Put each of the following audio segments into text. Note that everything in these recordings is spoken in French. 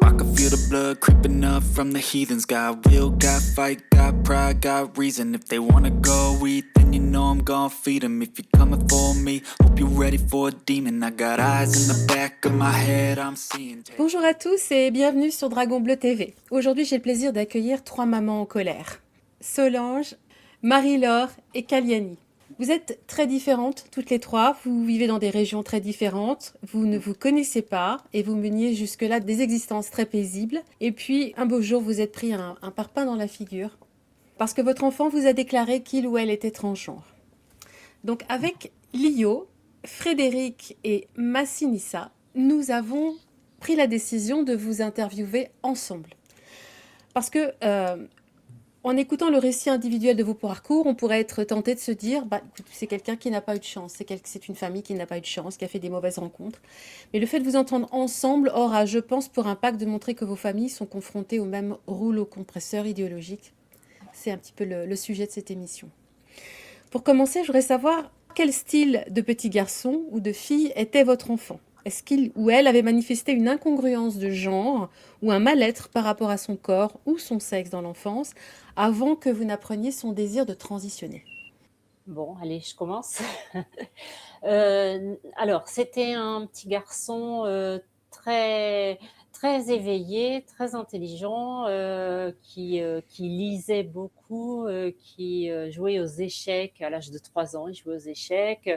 I can feel the blood creeping up from the heathens. Got will, got fight, got pride, got reason. If they wanna go eat, then you know I'm gon' feed them. If you're coming for me, hope you're ready for a demon. I got eyes in the back of my head, I'm seeing. Bonjour à tous et bienvenue sur Dragon Bleu TV. Aujourd'hui, j'ai le plaisir d'accueillir 3 mamans en colère. Solange, Marie-Laure et Kaliani. Vous êtes très différentes toutes les trois, vous vivez dans des régions très différentes, vous ne vous connaissez pas et vous meniez jusque-là des existences très paisibles. Et puis, un beau jour, vous êtes pris un parpaing dans la figure parce que votre enfant vous a déclaré qu'il ou elle était transgenre. Donc avec Lio, Frédéric et Massinissa, nous avons pris la décision de vous interviewer ensemble. Parce que en écoutant le récit individuel de vos parcours, on pourrait être tenté de se dire écoute, c'est quelqu'un qui n'a pas eu de chance, c'est une famille qui n'a pas eu de chance, qui a fait des mauvaises rencontres. Mais le fait de vous entendre ensemble aura, je pense, pour impact de montrer que vos familles sont confrontées au même rouleau compresseur idéologique. C'est un petit peu le sujet de cette émission. Pour commencer, je voudrais savoir quel style de petit garçon ou de fille était votre enfant. Est-ce qu'il ou elle avait manifesté une incongruence de genre ou un mal-être par rapport à son corps ou son sexe dans l'enfance avant que vous n'appreniez son désir de transitionner? Bon, allez, je commence. Alors, c'était un petit garçon très, très éveillé, très intelligent, qui lisait beaucoup, qui jouait aux échecs à l'âge de 3 ans. Il jouait aux échecs,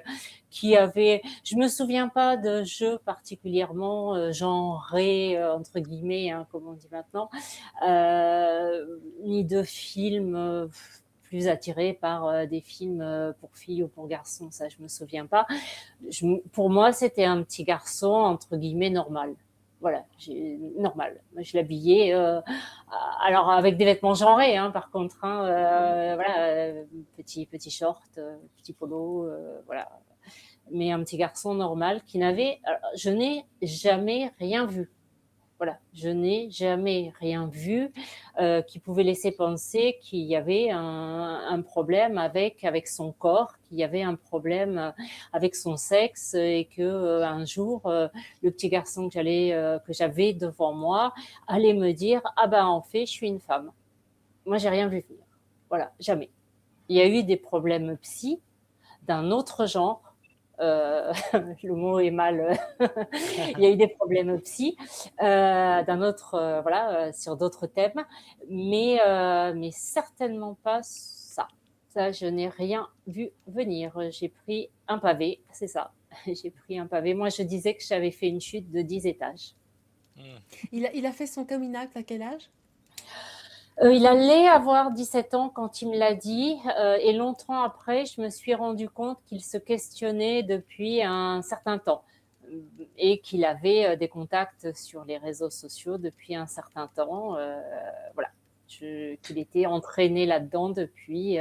je me souviens pas de jeux particulièrement genrés, entre guillemets, hein, comme on dit maintenant, ni de films plus attiré par des films pour filles ou pour garçons, ça je me souviens pas. Pour moi, c'était un petit garçon entre guillemets normal. Voilà, normal. Je l'habillais, alors avec des vêtements genrés, hein, par contre, hein, voilà, petit short, petit polo, voilà. Mais un petit garçon normal qui n'avait, je n'ai jamais rien vu. Voilà, je n'ai jamais rien vu qui pouvait laisser penser qu'il y avait un problème avec son corps, qu'il y avait un problème avec son sexe et que un jour le petit garçon que j'avais devant moi allait me dire en fait je suis une femme. Moi j'ai rien vu venir. Voilà, jamais. Il y a eu des problèmes psy d'un autre genre. Le mot est mal. Il y a eu des problèmes psy d'un autre, voilà, sur d'autres thèmes, mais certainement pas ça. Ça, je n'ai rien vu venir. J'ai pris un pavé, c'est ça. J'ai pris un pavé. Moi, je disais que j'avais fait une chute de 10 étages. Il a fait son coming out à quel âge? Il allait avoir 17 ans quand il me l'a dit, et longtemps après, je me suis rendu compte qu'il se questionnait depuis un certain temps et qu'il avait des contacts sur les réseaux sociaux depuis un certain temps. Voilà, qu'il était entraîné là-dedans depuis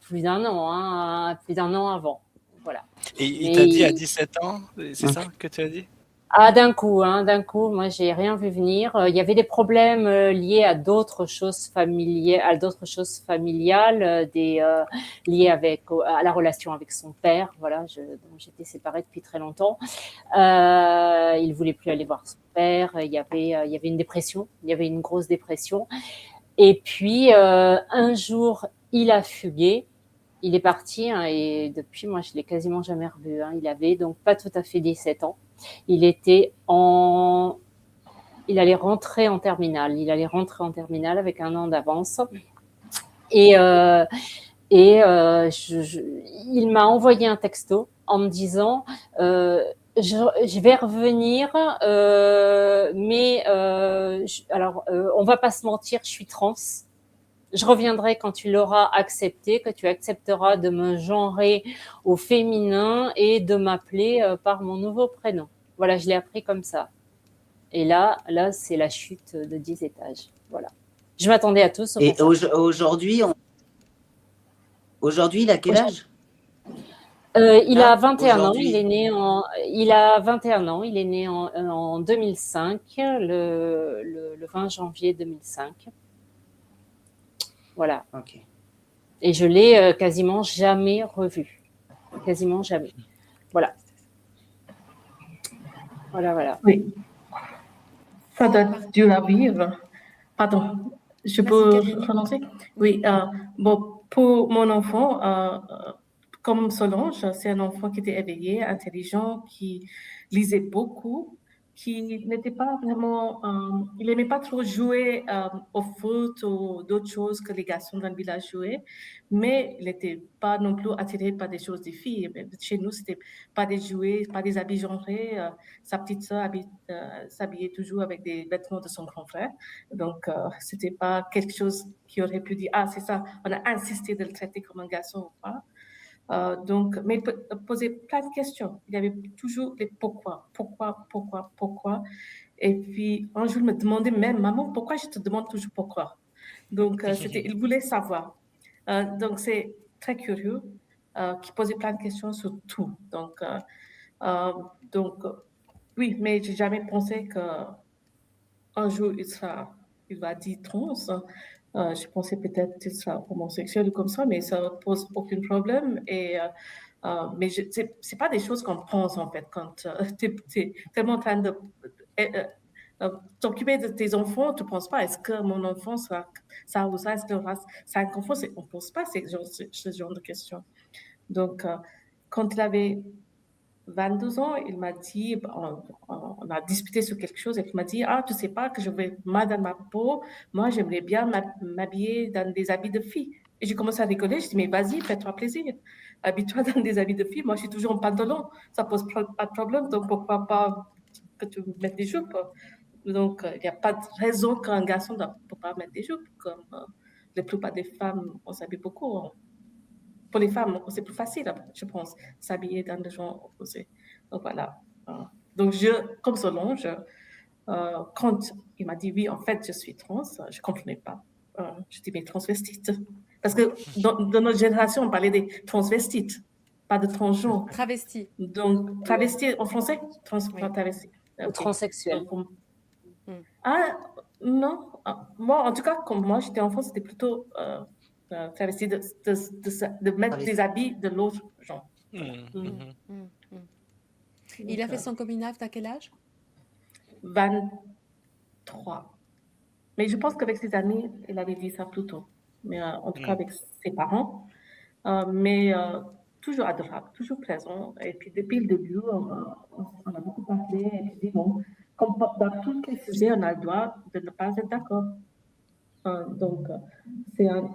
plus d'un an, hein, plus d'un an avant. Voilà. Et il t'a dit à 17 ans, c'est ça que tu as dit? D'un coup, moi, j'ai rien vu venir. Il y avait des problèmes liés à d'autres choses familiales, liés à la relation avec son père. Voilà, dont j'étais séparée depuis très longtemps. Il voulait plus aller voir son père. Il y avait une dépression. Il y avait une grosse dépression. Et puis un jour, il a fugué. Il est parti et depuis, moi, je l'ai quasiment jamais revu. Il avait donc pas tout à fait 17 ans. Il allait rentrer en terminale. Il allait rentrer en terminale avec un an d'avance. Et il m'a envoyé un texto en me disant je vais revenir, mais alors on va pas se mentir, je suis trans. Je reviendrai quand tu l'auras accepté, que tu accepteras de me genrer au féminin et de m'appeler par mon nouveau prénom. Voilà, je l'ai appris comme ça. Et là, c'est la chute de 10 étages. Voilà. Je m'attendais à tout sauf Et à ça. aujourd'hui, il a quel âge? Il a 21 ans. Il a 21 ans. Il est né en 2005, le 20 janvier 2005. Voilà. Okay. Et je l'ai quasiment jamais revu. Quasiment jamais. Voilà. Voilà. Oui. Ça doit être dur à vivre. Pardon, je Vas-y, peux Kalyani. prononcer? Oui, bon, pour mon enfant, comme Solange, c'est un enfant qui était éveillé, intelligent, qui lisait beaucoup, qui n'était pas vraiment, il n'aimait pas trop jouer au foot ou d'autres choses que les garçons dans le village jouaient, mais il n'était pas non plus attiré par des choses des filles. Chez nous, c'était pas des jouets, pas des habits genrés. Sa petite sœur s'habillait toujours avec des vêtements de son grand frère. Donc, c'était pas quelque chose qui aurait pu dire, ah, c'est ça, on a insisté de le traiter comme un garçon ou pas. Donc, mais poser plein de questions. Il y avait toujours les pourquoi. Et puis, un jour, il me demandait même, maman, pourquoi je te demande toujours pourquoi? Donc, il voulait savoir. Donc, c'est très curieux, qui posait plein de questions sur tout. Donc, oui, mais j'ai jamais pensé qu'un jour, il va dire trans. Je pensais peut-être qu'il sera homosexuel ou comme ça, mais ça ne pose aucun problème. Mais c'est pas des choses qu'on pense, en fait, quand tu es tellement en train de t'occuper de tes enfants, tu ne penses pas, est-ce que mon enfant sera ça ou ça, est-ce qu'il aura 5 enfants? On ne pose pas ce genre de questions. Donc, quand il avait 22 ans, il m'a dit, on a discuté sur quelque chose, et il m'a dit, ah, tu sais pas que je vais mal dans ma peau, moi j'aimerais bien m'habiller dans des habits de fille. Et j'ai commencé à rigoler, je dis, mais vas-y, fais-toi plaisir, habille-toi dans des habits de fille, moi je suis toujours en pantalon, ça pose pas de problème, donc pourquoi pas que tu mettes des jupes. Donc, il n'y a pas de raison qu'un garçon ne peut pas mettre des jupes, comme la plupart des femmes, on s'habille beaucoup. Pour les femmes, c'est plus facile, je pense, s'habiller dans des genres opposés. Donc voilà. Donc comme Solange, quand il m'a dit oui, en fait, je suis trans, je ne comprenais pas. Je dis mais transvestite. Parce que dans notre génération, on parlait des transvestites, pas de transgenres. Travesti. Donc, travesti en français? Travesti. Ou transsexuel. Ah, non. Moi, en tout cas, comme moi, j'étais enfant, c'était plutôt travesti de mettre des habits de l'autre genre. Il a fait son coming out à quel âge? 23. Mais je pense qu'avec ses amis, il avait dit ça plus tôt. Mais en tout cas, avec ses parents. Mais toujours adorable, toujours présent. Et puis, depuis le début, on a beaucoup parlé. Et puis, bon, comme dans tous les sujets, on a le droit de ne pas être d'accord. Donc, c'est un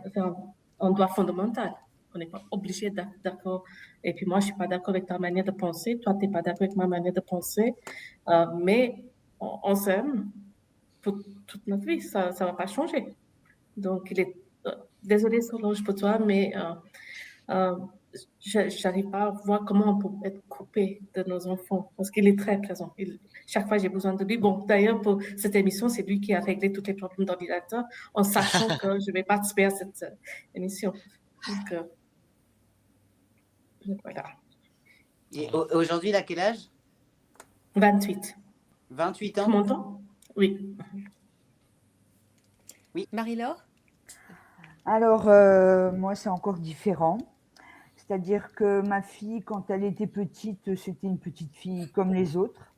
droit fondamental. On n'est pas obligé d'être d'accord. Et puis moi, je ne suis pas d'accord avec ta manière de penser. Toi, tu n'es pas d'accord avec ma manière de penser. Mais on s'aime pour toute notre vie. Ça ne va pas changer. Donc, désolée, Solange, pour toi, mais je n'arrive pas à voir comment on peut être coupé de nos enfants. Parce qu'il est très présent. Chaque fois, j'ai besoin de lui. Bon, d'ailleurs, pour cette émission, c'est lui qui a réglé tous les problèmes d'ordinateur en sachant que je vais participer à cette émission. Donc, voilà. Et aujourd'hui, il a quel âge? 28. 28 ans? Tu m'entends? Oui. Oui. Marie-Laure? Alors, moi, c'est encore différent. C'est-à-dire que ma fille, quand elle était petite, c'était une petite fille comme les autres.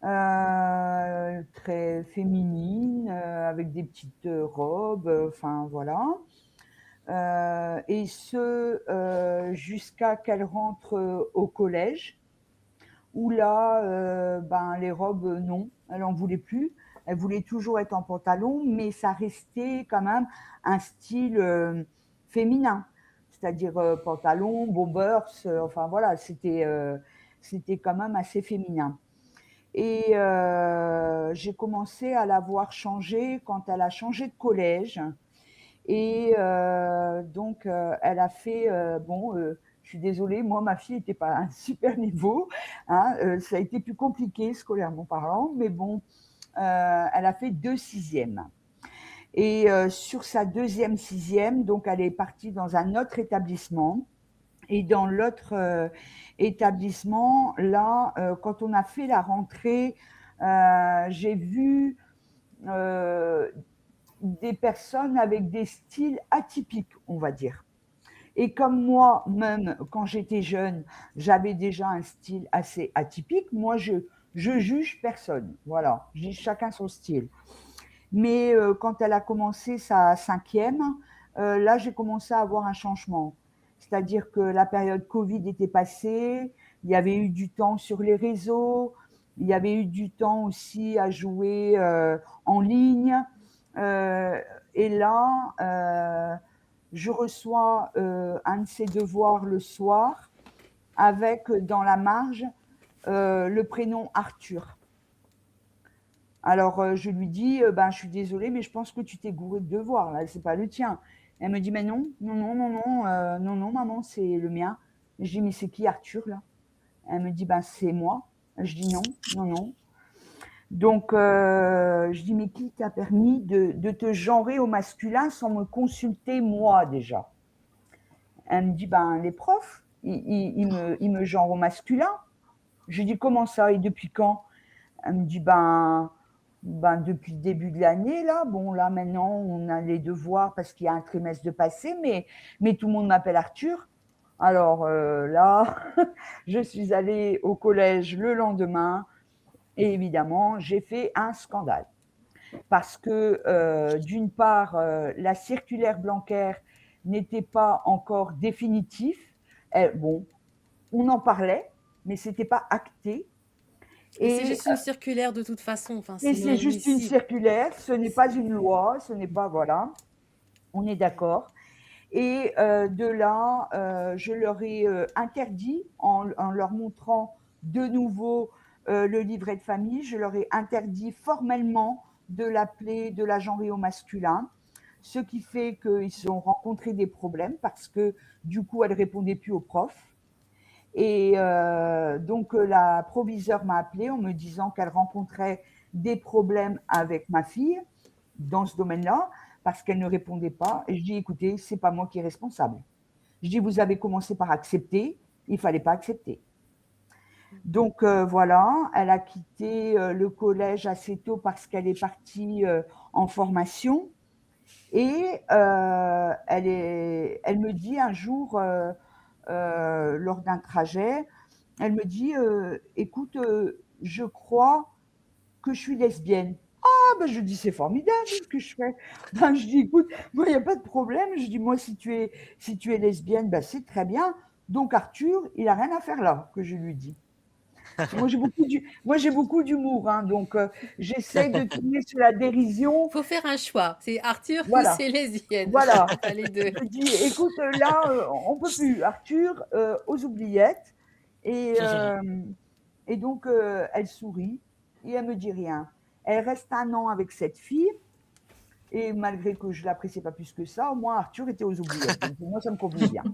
Très féminine, avec des petites robes, enfin voilà. Et ce, jusqu'à qu'elle rentre au collège, où là, les robes, non, elle n'en voulait plus. Elle voulait toujours être en pantalon, mais ça restait quand même un style féminin. C'est-à-dire pantalon, bombers, enfin voilà, c'était quand même assez féminin. Et j'ai commencé à la voir changer quand elle a changé de collège. Et donc, elle a fait, je suis désolée, moi, ma fille n'était pas à un super niveau. Hein, ça a été plus compliqué, scolairement parlant, mais bon, elle a fait 2 sixièmes. Et sur sa 2e sixième, donc, elle est partie dans un autre établissement. Et dans l'autre établissement, là, quand on a fait la rentrée, j'ai vu des personnes avec des styles atypiques, on va dire. Et comme moi, même quand j'étais jeune, j'avais déjà un style assez atypique, moi, je Je juge personne, voilà. Je dis chacun son style. Mais quand elle a commencé sa 5e, là, j'ai commencé à avoir un changement. C'est-à-dire que la période Covid était passée, il y avait eu du temps sur les réseaux, il y avait eu du temps aussi à jouer en ligne. Et là, je reçois un de ses devoirs le soir avec dans la marge le prénom Arthur. Alors je lui dis, ben, je suis désolée, mais je pense que tu t'es gouré de devoirs, là, c'est pas le tien. Elle me dit, mais non, non, non, non, non, non, non, maman, c'est le mien. Je dis, mais c'est qui Arthur, là? Elle me dit, ben, c'est moi. Je dis, non, non, non. Donc, je dis, mais qui t'a permis de te genrer au masculin sans me consulter, moi, déjà? Elle me dit, ben, les profs, ils me genrent au masculin. Je dis, comment ça et depuis quand? Elle me dit, ben, depuis le début de l'année, là. Bon, là, maintenant, on a les devoirs parce qu'il y a un trimestre de passé, mais tout le monde m'appelle Arthur. Alors là, je suis allée au collège le lendemain et évidemment, j'ai fait un scandale. Parce que, d'une part, la circulaire Blanquer n'était pas encore définitive. Bon, on en parlait, mais ce n'était pas acté. Et c'est juste une circulaire de toute façon. Enfin, et c'est juste une circulaire, ce n'est pas une loi, ce n'est pas, voilà, on est d'accord. Et de là, je leur ai interdit, en leur montrant de nouveau le livret de famille, je leur ai interdit formellement de l'appeler, de la genrer au masculin, ce qui fait qu'ils ont rencontré des problèmes parce que du coup, elle ne répondait plus aux profs. Et donc, la proviseure m'a appelée en me disant qu'elle rencontrait des problèmes avec ma fille dans ce domaine-là parce qu'elle ne répondait pas. Et je dis, écoutez, c'est pas moi qui est responsable. Je dis, vous avez commencé par accepter, il fallait pas accepter. Donc voilà, elle a quitté le collège assez tôt parce qu'elle est partie en formation. Et elle me dit un jour, lors d'un trajet, elle me dit écoute, je crois que je suis lesbienne. Ah, ben je dis c'est formidable ce que je fais. Ben, je dis écoute, moi il n'y a pas de problème. Je dis moi si tu es lesbienne, ben, c'est très bien. Donc Arthur, il n'a rien à faire là, que je lui dis. Moi j'ai beaucoup d'humour, hein, donc j'essaie de tourner sur la dérision. Il faut faire un choix. C'est Arthur Voilà. ou c'est lesbienne. Voilà. Pas les deux. Je dis, écoute, là, on peut plus. Arthur, aux oubliettes. Et donc, elle sourit et elle me dit rien. Elle reste 1 an avec cette fille. Et malgré que je l'appréciais pas plus que ça, au moins Arthur était aux oubliettes. Donc, moi, ça me convenait bien.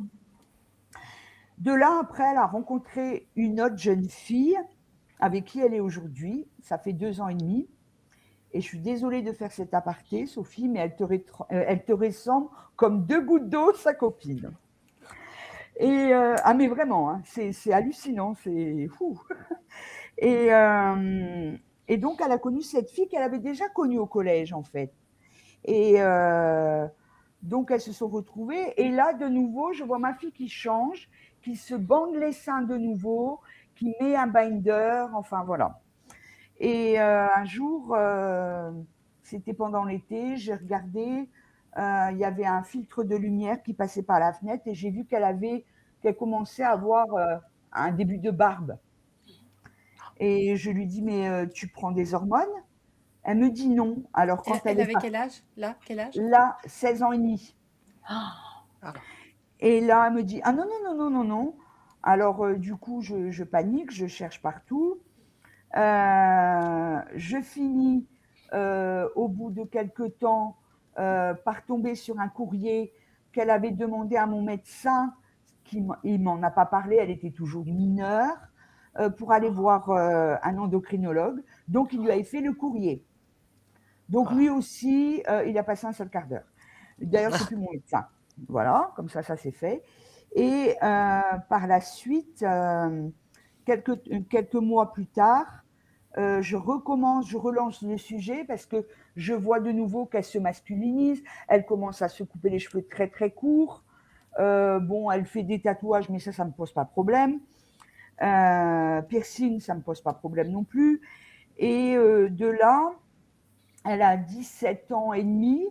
De là, après, elle a rencontré une autre jeune fille avec qui elle est aujourd'hui. Ça fait 2 ans et demi. Et je suis désolée de faire cet aparté, Sophie, mais elle te ressemble comme 2 gouttes d'eau, sa copine. Et ah mais vraiment, hein, c'est hallucinant, c'est fou. Et donc, elle a connu cette fille qu'elle avait déjà connue au collège, en fait. Et donc, elles se sont retrouvées. Et là, de nouveau, je vois ma fille qui change, qui se bande les seins de nouveau, qui met un binder, enfin voilà. Et un jour, c'était pendant l'été, j'ai regardé, il y avait un filtre de lumière qui passait par la fenêtre et j'ai vu qu'elle commençait à avoir un début de barbe. Et je lui dis, mais tu prends des hormones? Elle me dit non. Alors quand Elle avait quel âge? Là, quel âge? Là, 16 ans et demi. Et là, elle me dit, ah non, non, non, non, non, non. Alors du coup, je panique, je cherche partout. Je finis au bout de quelques temps par tomber sur un courrier qu'elle avait demandé à mon médecin, il m'en a pas parlé, elle était toujours mineure, pour aller voir un endocrinologue. Donc, il lui avait fait le courrier. Donc, lui aussi, il a passé un seul quart d'heure. D'ailleurs, c'est plus mon médecin. Voilà, comme ça c'est fait. Et par la suite, quelques mois plus tard, je relance le sujet parce que je vois de nouveau qu'elle se masculinise, elle commence à se couper les cheveux très très courts. Bon, elle fait des tatouages, mais ça me pose pas de problème. Piercing, ça ne me pose pas de problème non plus. Et de là, elle a 17 ans et demi.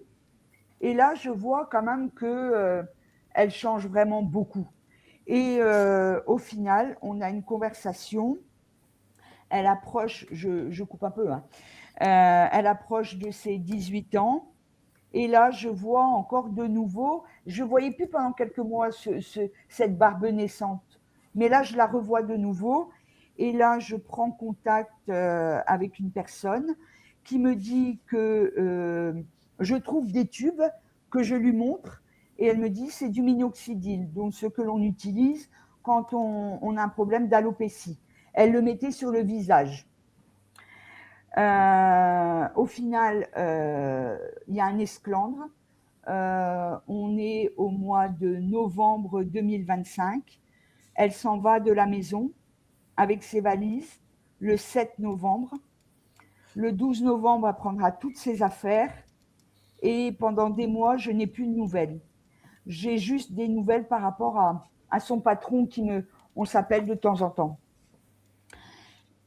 Et là, je vois quand même que elle change vraiment beaucoup. Et au final, on a une conversation. Elle approche, je coupe un peu, hein. Elle approche de ses 18 ans. Et là, je vois encore de nouveau, je ne voyais plus pendant quelques mois cette barbe naissante. Mais là, je la revois de nouveau. Et là, je prends contact avec une personne qui me dit que je trouve des tubes que je lui montre. Et elle me dit c'est du minoxidil, donc ce que l'on utilise quand on a un problème d'alopécie. Elle le mettait sur le visage. Au final, il y a un esclandre. On est au mois de novembre 2025. Elle s'en va de la maison avec ses valises le 7 novembre. Le 12 novembre, elle prendra toutes ses affaires. Et pendant des mois, je n'ai plus de nouvelles. J'ai juste des nouvelles par rapport à son patron on s'appelle de temps en temps.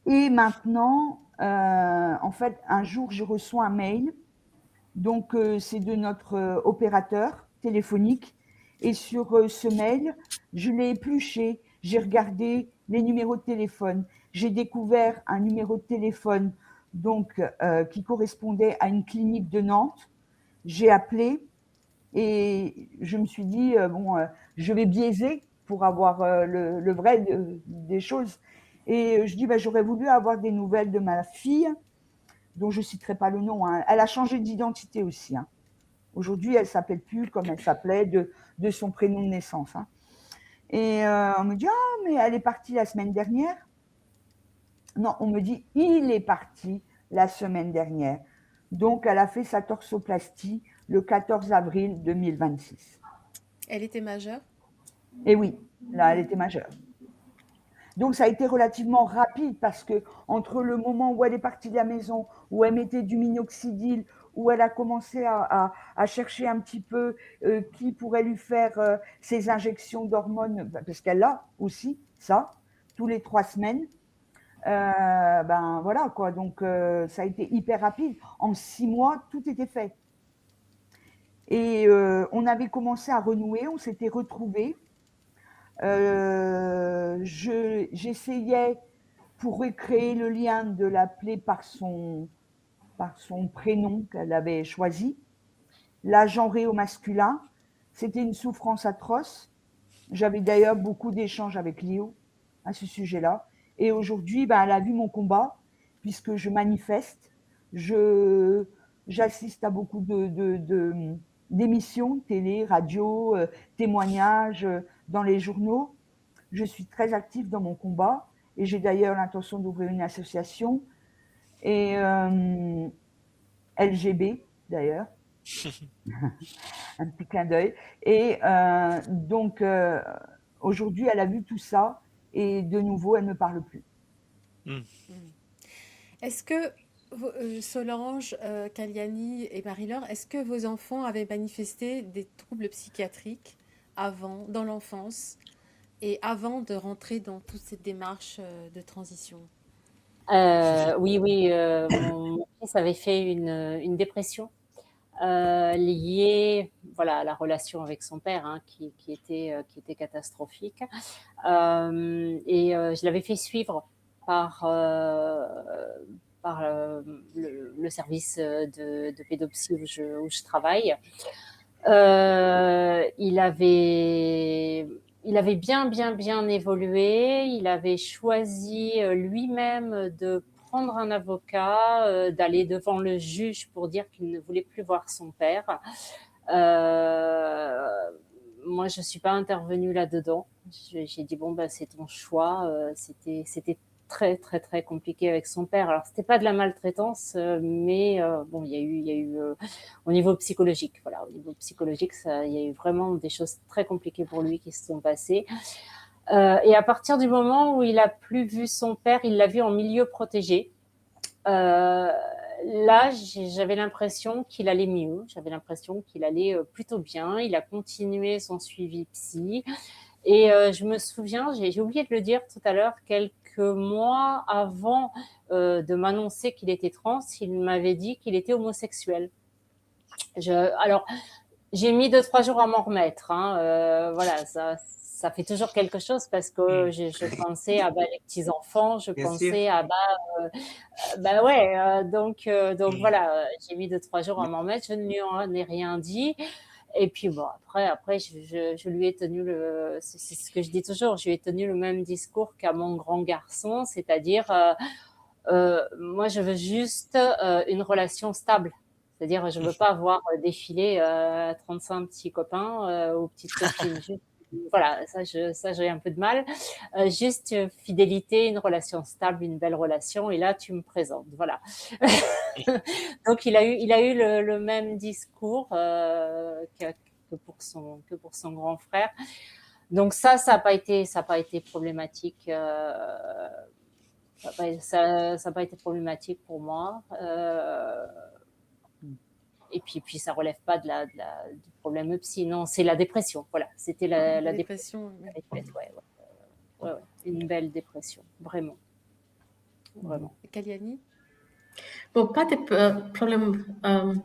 Et maintenant, en fait, un jour, je reçois un mail. Donc, c'est de notre opérateur téléphonique. Et sur ce mail, je l'ai épluché. J'ai regardé les numéros de téléphone. J'ai découvert un numéro de téléphone donc, qui correspondait à une clinique de Nantes. J'ai appelé et je me suis dit, je vais biaiser pour avoir le vrai des choses. Et je dis, j'aurais voulu avoir des nouvelles de ma fille, dont je ne citerai pas le nom, hein. Elle a changé d'identité aussi, hein. Aujourd'hui, elle ne s'appelle plus comme elle s'appelait de son prénom de naissance, hein. Et on me dit, ah, mais elle est partie la semaine dernière. Non, on me dit, il est parti la semaine dernière. Donc, elle a fait sa torsoplastie le 14 avril 2026. Elle était majeure? Et oui, là, elle était majeure. Donc, ça a été relativement rapide parce que entre le moment où elle est partie de la maison, où elle mettait du minoxidil, où elle a commencé à chercher un petit peu qui pourrait lui faire ses injections d'hormones, parce qu'elle a aussi ça, tous les 3 semaines. Voilà quoi, donc ça a été hyper rapide. En 6 mois, tout était fait. Et on avait commencé à renouer, on s'était retrouvés. J'essayais, pour recréer le lien, de l'appeler par son prénom qu'elle avait choisi. La genrée au masculin. C'était une souffrance atroce. J'avais d'ailleurs beaucoup d'échanges avec Léo à ce sujet-là. Et aujourd'hui, elle a vu mon combat, puisque je manifeste. J'assiste à beaucoup d'émissions, télé, radio, témoignages dans les journaux. Je suis très active dans mon combat et j'ai d'ailleurs l'intention d'ouvrir une association et LGB d'ailleurs. Un petit clin d'œil. Et donc aujourd'hui, elle a vu tout ça et de nouveau, elle ne me parle plus. Est-ce que Solange, Kalyani et Marie-Laure, est-ce que vos enfants avaient manifesté des troubles psychiatriques avant, dans l'enfance, et avant de rentrer dans toute cette démarche de transition? Oui, mon fils avait fait une dépression liée, voilà, à la relation avec son père, hein, qui était catastrophique. Je l'avais fait suivre par le service de pédopsie où je travaille. Il avait bien évolué. Il avait choisi lui-même de prendre un avocat, d'aller devant le juge pour dire qu'il ne voulait plus voir son père. Moi, je ne suis pas intervenue là-dedans. J'ai dit, c'est ton choix. C'était très, très, très compliqué avec son père. Alors, c'était pas de la maltraitance, mais il y a eu au niveau psychologique, voilà, au niveau psychologique, il y a eu vraiment des choses très compliquées pour lui qui se sont passées. Et à partir du moment où il a plus vu son père, il l'a vu en milieu protégé. Là, j'avais l'impression qu'il allait mieux, j'avais l'impression qu'il allait plutôt bien. Il a continué son suivi psy. Et je me souviens, j'ai oublié de le dire tout à l'heure, quelques mois avant de m'annoncer qu'il était trans, il m'avait dit qu'il était homosexuel. Alors, j'ai mis 2-3 jours à m'en remettre. Hein. Voilà, ça fait toujours quelque chose parce que je pensais à les petits-enfants, je Bien sûr. pensais à ouais, donc voilà, j'ai mis 2-3 jours à m'en remettre, je ne lui en ai rien dit. Et puis bon, après je lui ai tenu c'est ce que je dis toujours, je lui ai tenu le même discours qu'à mon grand garçon, c'est-à-dire moi je veux juste une relation stable. C'est-à-dire, je ne veux pas avoir défilé 35 petits copains ou petites copines. Voilà, ça j'ai un peu de mal. Juste fidélité, une relation stable, une belle relation. Et là, tu me présentes. Voilà. Donc, il a eu le même discours que pour son grand frère. Donc ça n'a pas été problématique. Ça n'a pas été problématique pour moi. Et puis ça relève pas du problème psy, non, c'est la dépression. Voilà, c'était la dépression. Ouais. Une belle dépression, vraiment. Et Kalyani? Bon, pas de problèmes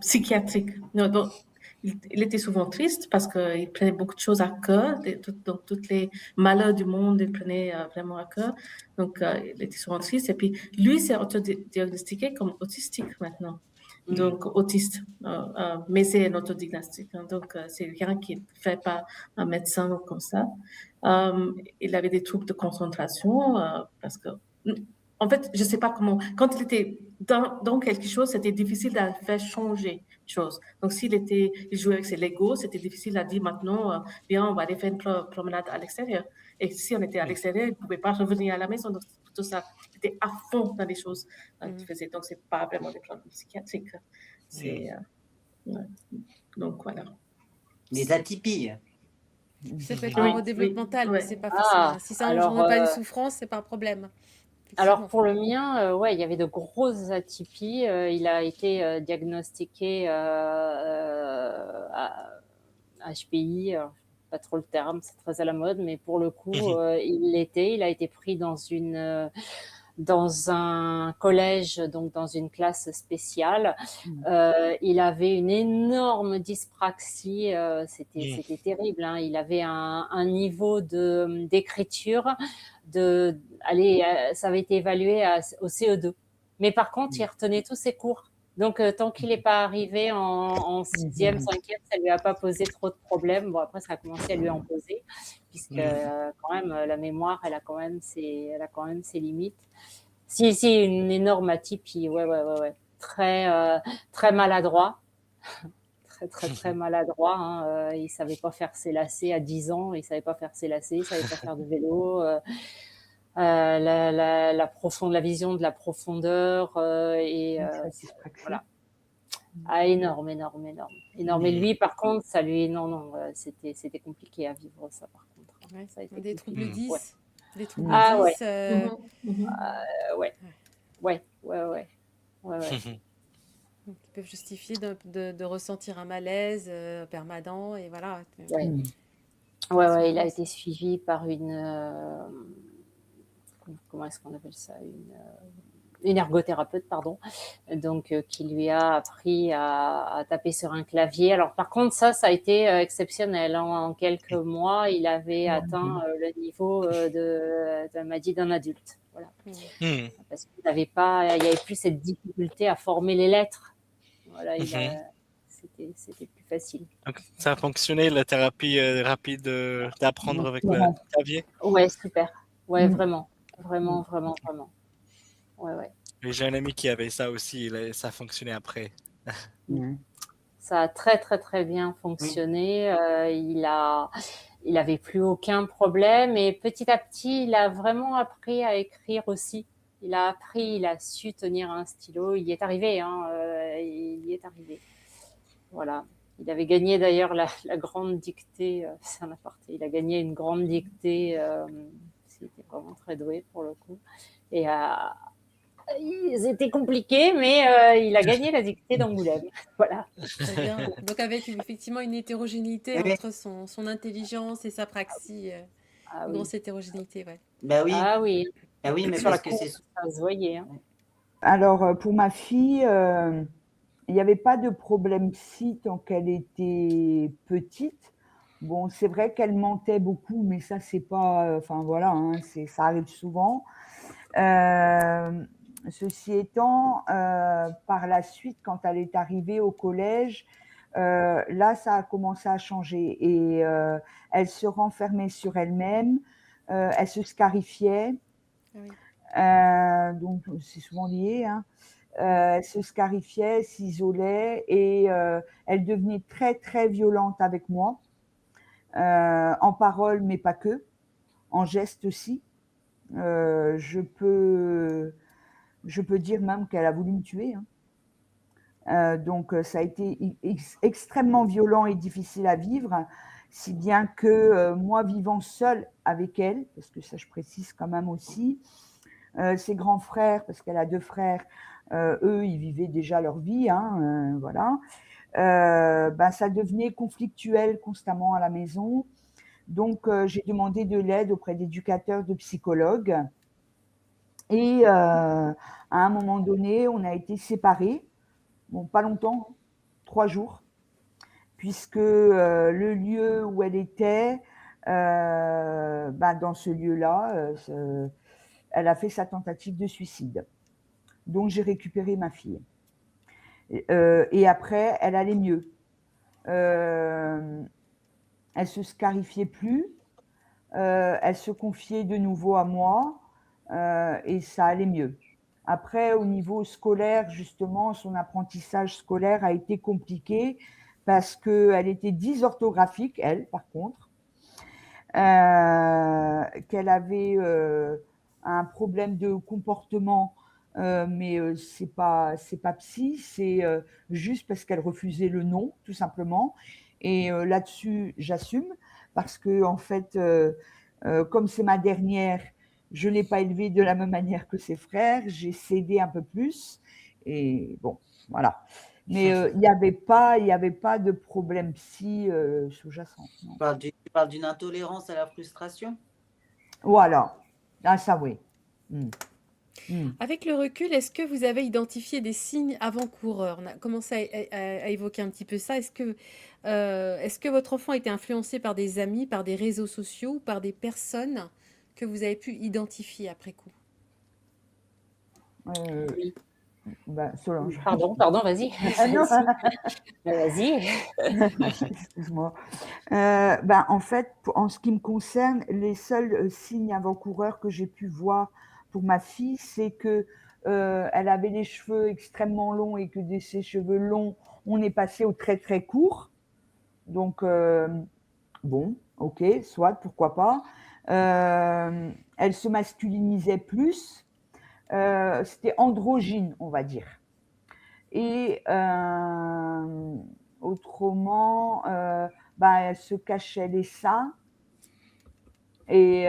psychiatriques. Non, bon, il était souvent triste parce qu'il prenait beaucoup de choses à cœur. Donc, tous les malheurs du monde, il prenait vraiment à cœur. Donc, il était souvent triste. Et puis, lui s'est autodiagnostiqué comme autistique maintenant. Donc, autiste. Mais c'est un autodiagnostic. Hein, donc, c'est rien qui est fait par un médecin comme ça. Il avait des troubles de concentration parce que... En fait, je ne sais pas comment... Quand il était dans quelque chose, c'était difficile de faire changer chose. Donc, il jouait avec ses Legos, c'était difficile à dire maintenant, bien, on va aller faire une promenade à l'extérieur. Et si on était à l'extérieur, il ne pouvait pas revenir à la maison. Donc, tout ça, c'était à fond dans les choses qu'il faisait. Donc, ce n'est pas vraiment des problèmes psychiatriques. Donc, voilà. Les atypies. Ça peut être neurodéveloppemental, mais c'est pas forcément. Si ça engendre pas une souffrance, c'est pas un problème. Alors pour le mien, ouais, il y avait de grosses atypies. Il a été diagnostiqué HPI, pas trop le terme, c'est très à la mode, mais pour le coup, il a été pris dans un collège, donc dans une classe spéciale. Il avait une énorme dyspraxie, c'était terrible. Hein. Il avait un niveau d'écriture ça avait été évalué au CE2. Mais par contre, il retenait tous ses cours. Donc, tant qu'il n'est pas arrivé en 6e, 5e, ça ne lui a pas posé trop de problèmes. Bon, après, ça a commencé à lui en poser, puisque quand même, la mémoire, elle a quand même ses limites. Si, une énorme atypie, ouais. Très maladroit. Très maladroit. Hein. Il ne savait pas faire ses lacets à 10 ans, il ne savait pas faire ses lacets, il ne savait pas faire de vélo. La vision de la profondeur voilà. Énorme. Et lui, par contre, c'était compliqué à vivre ça, par contre. Ouais, ça a été des troubles 10. Ouais. Des troubles 10. Ouais. Qui peuvent justifier de ressentir un malaise permanent et voilà. Ouais, il a été suivi par comment est-ce qu'on appelle ça, une ergothérapeute, pardon, donc qui lui a appris à taper sur un clavier. Alors par contre, ça a été exceptionnel. Hein. En quelques mois, il avait atteint le niveau d'un adulte. Voilà. Parce qu'il n'y avait plus cette difficulté à former les lettres. Voilà, c'était plus facile. Donc, ça a fonctionné, la thérapie rapide d'apprendre avec le clavier? Ouais, super. Ouais, vraiment. Ouais. J'ai un ami qui avait ça aussi, ça a fonctionné après. Ça a très bien fonctionné. Il avait plus aucun problème et petit à petit, il a vraiment appris à écrire aussi. Il a su tenir un stylo. Il y est arrivé. Voilà. Il avait gagné d'ailleurs la grande dictée. C'est un aparté. Il a gagné une grande dictée. Il était vraiment très doué pour le coup. Et c'était compliqué, mais il a gagné la dictée d'Angoulême. Voilà. Très bien. Donc avec effectivement une hétérogénéité entre son intelligence et sa praxie. Ah une oui. grosse hétérogénéité, ouais. Ben oui, Ah oui. ah oui, mais Sur la parce que courbe, c'est ça se voyait, hein. Alors, pour ma fille, il n'y avait pas de problème psy tant qu'elle était petite. Bon, c'est vrai qu'elle mentait beaucoup, mais ça, c'est pas, enfin voilà, hein, ça arrive souvent. Ceci étant, par la suite, quand elle est arrivée au collège, là, ça a commencé à changer et elle se renfermait sur elle-même, elle se scarifiait, Ah oui. donc c'est souvent lié, hein. Elle se scarifiait, s'isolait et elle devenait très, très violente avec moi, en parole, mais pas que, en geste aussi. Je peux dire même qu'elle a voulu me tuer, hein. Donc ça a été extrêmement violent et difficile à vivre, si bien que moi vivant seule avec elle, parce que ça je précise quand même aussi, ses grands frères, parce qu'elle a 2 frères, eux ils vivaient déjà leur vie, hein, voilà. Ben, ça devenait conflictuel constamment à la maison. Donc j'ai demandé de l'aide auprès d'éducateurs, de psychologues et à un moment donné, on a été séparés. Bon, pas longtemps, 3 jours, puisque le lieu où elle était, ben, dans ce lieu-là, elle a fait sa tentative de suicide. Donc j'ai récupéré ma fille. Et après, elle allait mieux. Elle se scarifiait plus, elle se confiait de nouveau à moi, et ça allait mieux. Après, au niveau scolaire, justement, son apprentissage scolaire a été compliqué parce qu'elle était dysorthographique, elle, par contre, qu'elle avait un problème de comportement, mais c'est pas psy, c'est juste parce qu'elle refusait le non, tout simplement. Et là-dessus, j'assume parce que en fait, comme c'est ma dernière, je l'ai pas élevée de la même manière que ses frères, j'ai cédé un peu plus. Et bon, voilà. Mais il y avait pas de problème psy sous-jacent. Non. tu parles d'une intolérance à la frustration? Voilà. Ah, ça, oui. Mm. Mm. Avec le recul, est-ce que vous avez identifié des signes avant-coureurs? On a commencé à évoquer un petit peu ça. Est-ce que votre enfant a été influencé par des amis, par des réseaux sociaux, ou par des personnes que vous avez pu identifier après coup? Oui. Ben, Solange. Pardon, vas-y. Ah non. Vas-y. Excuse-moi. Ben, en fait, en ce qui me concerne, les seuls signes avant-coureurs que j'ai pu voir pour ma fille, c'est que elle avait les cheveux extrêmement longs et que de ses cheveux longs, on est passé au très très court. Donc, bon, ok, soit, pourquoi pas. Elle se masculinisait plus. C'était androgyne, on va dire. Et autrement, bah, elle se cachait les seins et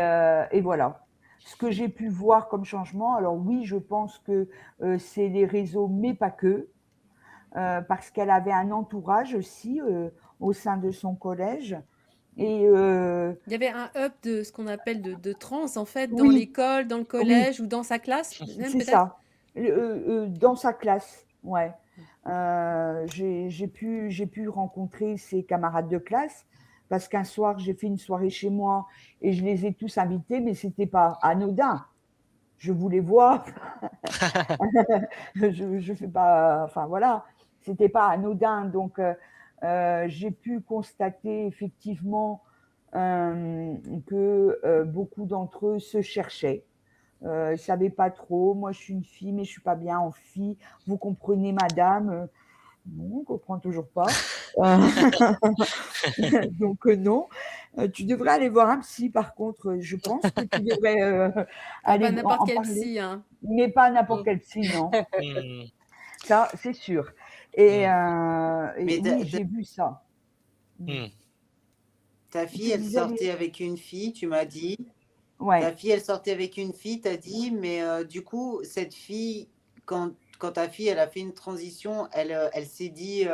voilà. Ce que j'ai pu voir comme changement, alors oui, je pense que c'est les réseaux, mais pas que, parce qu'elle avait un entourage aussi au sein de son collège. Et Il y avait un hub de ce qu'on appelle de trans, en fait, dans oui, l'école, dans le oui, collège ou dans sa classe, même c'est peut-être? ça. Dans sa classe, ouais. J'ai pu rencontrer ses camarades de classe parce qu'un soir, j'ai fait une soirée chez moi et je les ai tous invités, mais c'était pas anodin. Je voulais voir. Je fais pas, enfin voilà, c'était pas anodin. Donc, j'ai pu constater effectivement que beaucoup d'entre eux se cherchaient. Ils savaient pas trop. Moi, je suis une fille, mais je suis pas bien en fille. Vous comprenez, madame? Non, on comprend toujours pas. Donc non. Tu devrais aller voir un psy, par contre. Je pense que tu devrais Ah aller bah n'importe en quel parler. psy, hein. Mais pas n'importe Mm. quel psy, non. Hmm, Ça, c'est sûr. Et, Mais oui, j'ai vu ça. hmm. ta fille, Tu elle disais, sortait avec une fille, tu m'as dit. Ta ouais. fille, elle sortait avec une fille, t'as dit, mais du coup, cette fille, quand ta fille, elle a fait une transition, elle s'est dit,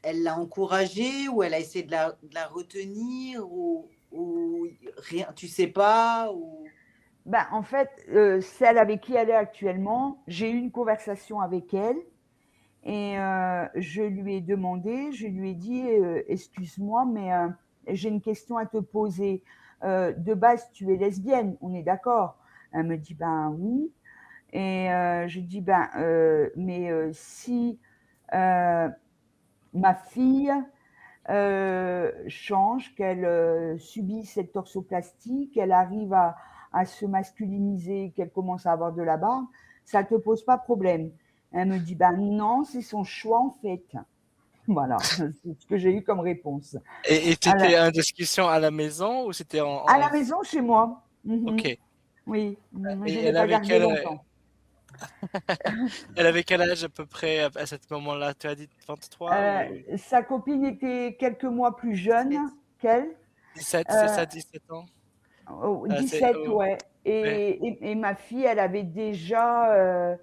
elle l'a encouragée ou elle a essayé de la retenir ou ou rien, tu sais pas ou... Ben, en fait, celle avec qui elle est actuellement, j'ai eu une conversation avec elle et je lui ai demandé, je lui ai dit, excuse-moi, mais j'ai une question à te poser. De base, tu es lesbienne, on est d'accord? Elle me dit, ben oui. Et je dis, ben, mais si ma fille change, qu'elle subit cette torsoplastie, qu'elle arrive à se masculiniser, qu'elle commence à avoir de la barbe, ça ne te pose pas problème. Elle me dit, ben non, c'est son choix en fait. Voilà, c'est ce que j'ai eu comme réponse. Et c'était une discussion à la maison ou c'était À la maison, chez moi. Ok. Oui, Et je ne l'ai pas gardé longtemps. Elle avait quel âge à peu près à ce moment-là? Tu as dit 23 ou... Sa copine était quelques mois plus jeune qu'elle. 17, c'est ça, 17 ans? 17, ouais. ouais. Et ma fille, elle avait déjà...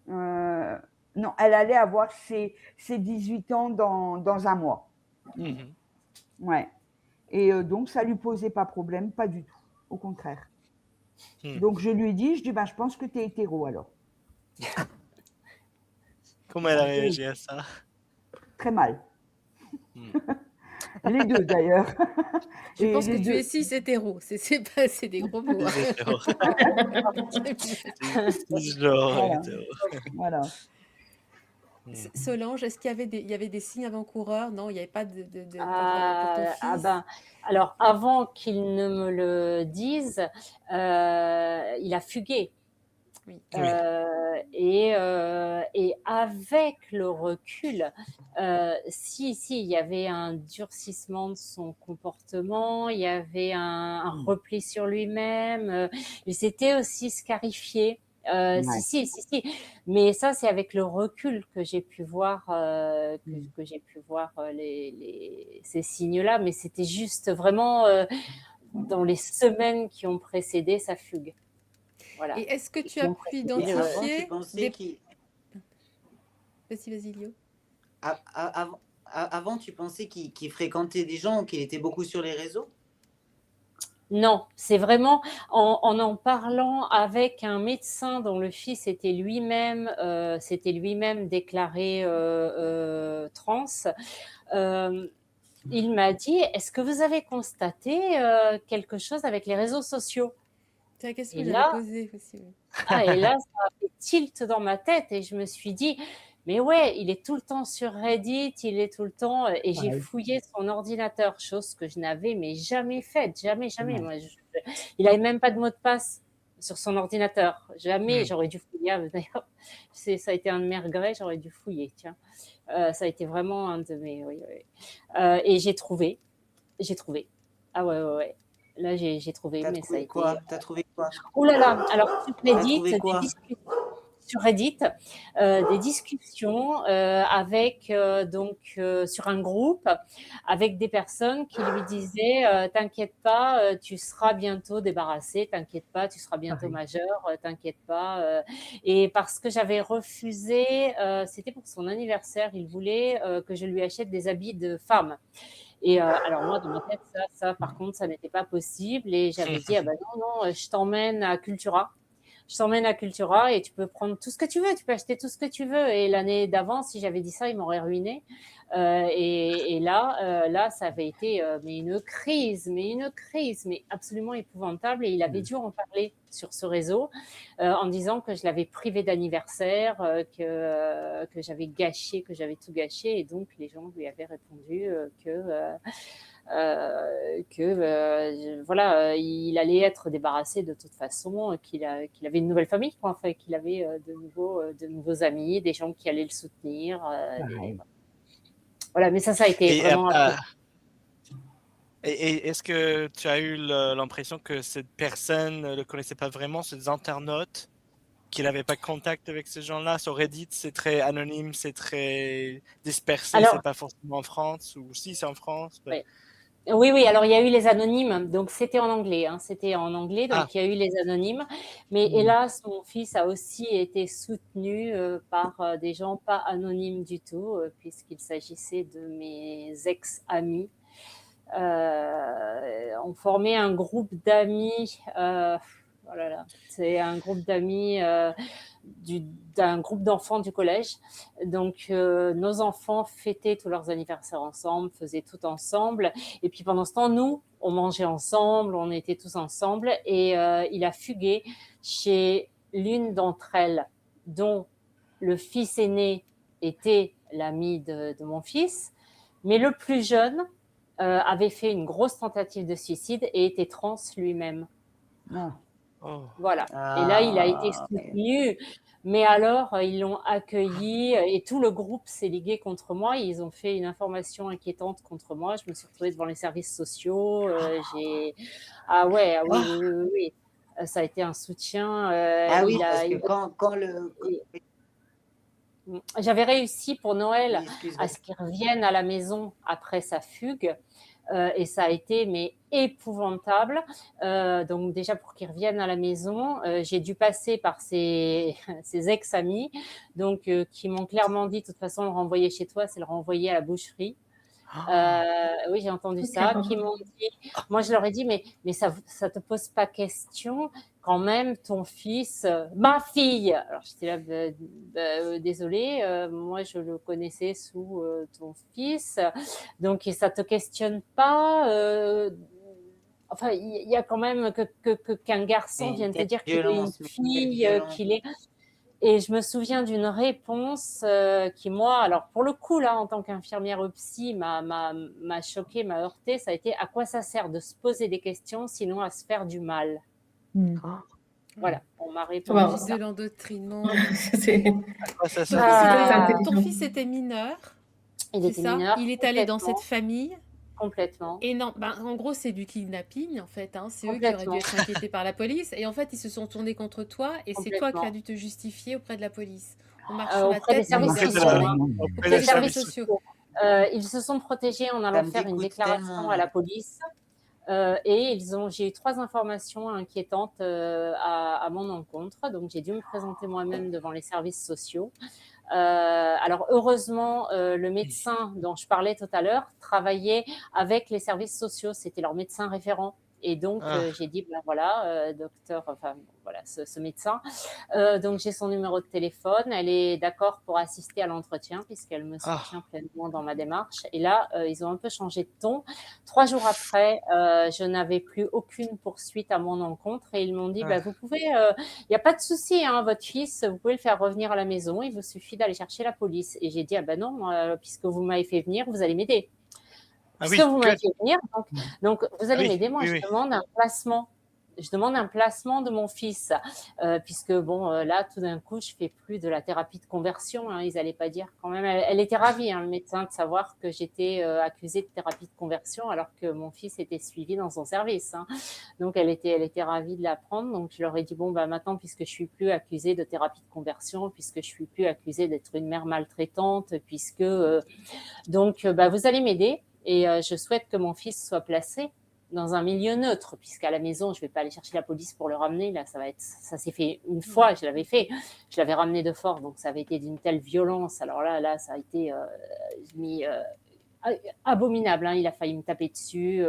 non, elle allait avoir ses 18 ans dans un mois. Ouais. Et donc, ça lui posait pas problème, pas du tout. Au contraire. Donc, je lui ai dit, ben, je pense que tu es hétéro alors. Comment elle a réagi à ça? Très mal. Les deux d'ailleurs. Je pense que tu es cis hétéro. C'est des gros mots. Voilà. Solange, est-ce qu'il y avait des signes avant-coureurs? Non, il n'y avait pas de pour ton fils? Ah ben, alors, avant qu'il ne me le dise, il a fugué. Oui. Et avec le recul, si, il y avait un durcissement de son comportement, il y avait un repli sur lui-même, il s'était aussi scarifié. Si. Mais ça, c'est avec le recul que j'ai pu voir, ces signes-là. Mais c'était juste vraiment dans les semaines qui ont précédé sa fugue. Voilà. Et est-ce que tu as pu identifier Vas-y, Lio. Avant, tu pensais qu'il fréquentait des gens, qu'il était beaucoup sur les réseaux? Non, c'est vraiment en parlant avec un médecin dont le fils était lui-même déclaré trans. Il m'a dit, est-ce que vous avez constaté quelque chose avec les réseaux sociaux? C'est la question que j'avais posée aussi. Et là, ça a fait tilt dans ma tête et je me suis dit, mais ouais, il est tout le temps sur Reddit, il est tout le temps... Et j'ai fouillé son ordinateur, chose que je n'avais mais jamais faite, jamais. Moi, il n'avait même pas de mot de passe sur son ordinateur. Jamais, j'aurais dû fouiller. D'ailleurs, ça a été un de mes regrets, j'aurais dû fouiller, tiens. Ça a été vraiment un de mes... Oui. Et j'ai trouvé. Ah ouais. Là, j'ai trouvé, mais ça a été... T'as trouvé quoi? Oh là là, alors sur Reddit, des discussions avec sur un groupe avec des personnes qui lui disaient t'inquiète pas, tu seras bientôt débarrassé, t'inquiète pas, tu seras bientôt majeur, t'inquiète pas. Et parce que j'avais refusé, c'était pour son anniversaire, il voulait que je lui achète des habits de femme. Et alors moi, dans ma tête, ça par contre, ça n'était pas possible. Et j'avais dit, non, je t'emmène à Cultura. Et tu peux prendre tout ce que tu veux, tu peux acheter tout ce que tu veux. Et l'année d'avant, si j'avais dit ça, il m'aurait ruiné. Et là, ça avait été une crise, mais absolument épouvantable. Et il avait dû en parler sur ce réseau en disant que je l'avais privé d'anniversaire, que j'avais tout gâché. Et donc, les gens lui avaient répondu il allait être débarrassé de toute façon, qu'il avait une nouvelle famille, qu'il avait de nouveaux amis, des gens qui allaient le soutenir. Voilà, mais ça a été vraiment... Et est-ce que tu as eu l'impression que cette personne ne le connaissait pas vraiment, ces internautes, qu'il n'avait pas contact avec ces gens-là? Sur Reddit, c'est très anonyme, c'est très dispersé, c'est pas forcément en France, ou si c'est en France. Oui, alors il y a eu les anonymes, donc c'était en anglais, donc il y a eu les anonymes, mais hélas, mon fils a aussi été soutenu par des gens pas anonymes du tout, puisqu'il s'agissait de mes ex-amis On formait un groupe d'amis. Oh là là, c'est un groupe d'amis d'un groupe d'enfants du collège. Donc, nos enfants fêtaient tous leurs anniversaires ensemble, faisaient tout ensemble. Et puis pendant ce temps, nous, on mangeait ensemble, on était tous ensemble. Et il a fugué chez l'une d'entre elles, dont le fils aîné était l'ami de mon fils. Mais le plus jeune avait fait une grosse tentative de suicide et était trans lui-même. Ah. Oh. Voilà. Et là, il a été soutenu. Mais alors, ils l'ont accueilli et tout le groupe s'est ligué contre moi. Ils ont fait une information inquiétante contre moi. Je me suis retrouvée devant les services sociaux. Ah ouais, ah oui, oui, oui, oui, oui. Ça a été un soutien. Ah oui, parce que quand le... J'avais réussi pour Noël Oui, excuse-moi. à ce qu'il revienne à la maison après sa fugue. Et ça a été mais épouvantable. Donc déjà pour qu'il revienne à la maison, j'ai dû passer par ses ex-amis, donc qui m'ont clairement dit de toute façon le renvoyer chez toi, c'est le renvoyer à la boucherie. Oui, j'ai entendu ça. Qui m'ont dit, moi je leur ai dit, mais ça te pose pas question quand même, ton fils, ma fille. Alors j'étais là, désolée, moi je le connaissais sous ton fils, donc ça te questionne pas. Enfin, il y a quand même qu'un garçon vienne te dire qu'il est une fille, qu'il est. Et je me souviens d'une réponse qui, moi, alors pour le coup, là, en tant qu'infirmière psy, m'a choquée, m'a heurtée. Ça a été à quoi ça sert de se poser des questions, sinon à se faire du mal. Voilà, on m'a répondu Wow. ça. De l'endoctrinement. C'est- À quoi ça sert? Ton fils était mineur, Il c'est était ça? mineur. Il est allé dans complètement, cette famille. Complètement. Et non, en gros, c'est du kidnapping, en fait. Hein. C'est eux qui auraient dû être inquiétés par la police. Et en fait, ils se sont tournés contre toi. Et c'est toi qui as dû te justifier auprès de la police. On marche sur la Auprès des tête. services mais sociaux. auprès des services sociaux. Ils se sont protégés en allant faire une déclaration à la police. Et j'ai eu 3 informations inquiétantes à mon encontre. Donc, j'ai dû me présenter moi-même devant les services sociaux. Alors, heureusement, le médecin dont je parlais tout à l'heure travaillait avec les services sociaux. C'était leur médecin référent. Et donc, j'ai dit, ben voilà, docteur, enfin, voilà, ce médecin. Donc, j'ai son numéro de téléphone. Elle est d'accord pour assister à l'entretien puisqu'elle me soutient pleinement dans ma démarche. Et là, ils ont un peu changé de ton. 3 jours après, je n'avais plus aucune poursuite à mon encontre et ils m'ont dit, vous pouvez, il n'y a pas de souci, hein, votre fils, vous pouvez le faire revenir à la maison. Il vous suffit d'aller chercher la police. Et j'ai dit, non, puisque vous m'avez fait venir, vous allez m'aider. Vous m'avez fait venir, donc vous allez m'aider. Moi, je demande un placement. Je demande un placement de mon fils, puisque là, tout d'un coup, je fais plus de la thérapie de conversion. Hein, ils n'allaient pas dire quand même. Elle était ravie, hein, le médecin, de savoir que j'étais accusée de thérapie de conversion, alors que mon fils était suivi dans son service. Hein. Donc, elle était ravie de l'apprendre. Donc, je leur ai dit maintenant, puisque je suis plus accusée de thérapie de conversion, puisque je suis plus accusée d'être une mère maltraitante, puisque vous allez m'aider. Et je souhaite que mon fils soit placé dans un milieu neutre, puisqu'à la maison, je ne vais pas aller chercher la police pour le ramener. Là, ça s'est fait une fois, je l'avais fait. Je l'avais ramené de force, donc ça avait été d'une telle violence. Alors là, ça a été abominable. Hein. Il a failli me taper dessus.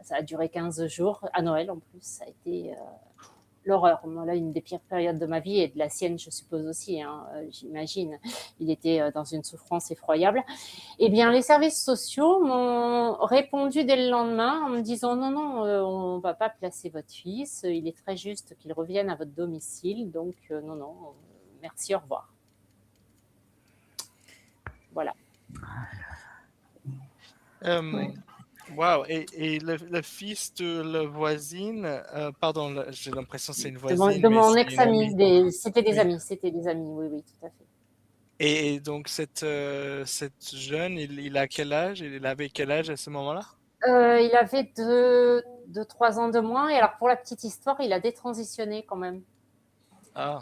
Ça a duré 15 jours. À Noël, en plus, ça a été... l'horreur, là, une des pires périodes de ma vie et de la sienne, je suppose aussi, hein, j'imagine. Il était dans une souffrance effroyable. Eh bien, les services sociaux m'ont répondu dès le lendemain en me disant non, on ne va pas placer votre fils, il est très juste qu'il revienne à votre domicile, donc non, merci, au revoir. Voilà. Wow, et le fils de la voisine, pardon, j'ai l'impression que c'est une voisine. De mon ex-ami, c'était des amis, oui, tout à fait. Et donc, cette jeune, il a quel âge? Il avait quel âge à ce moment-là? Il avait 2-3 ans de moins, et alors pour la petite histoire, il a détransitionné quand même. Ah.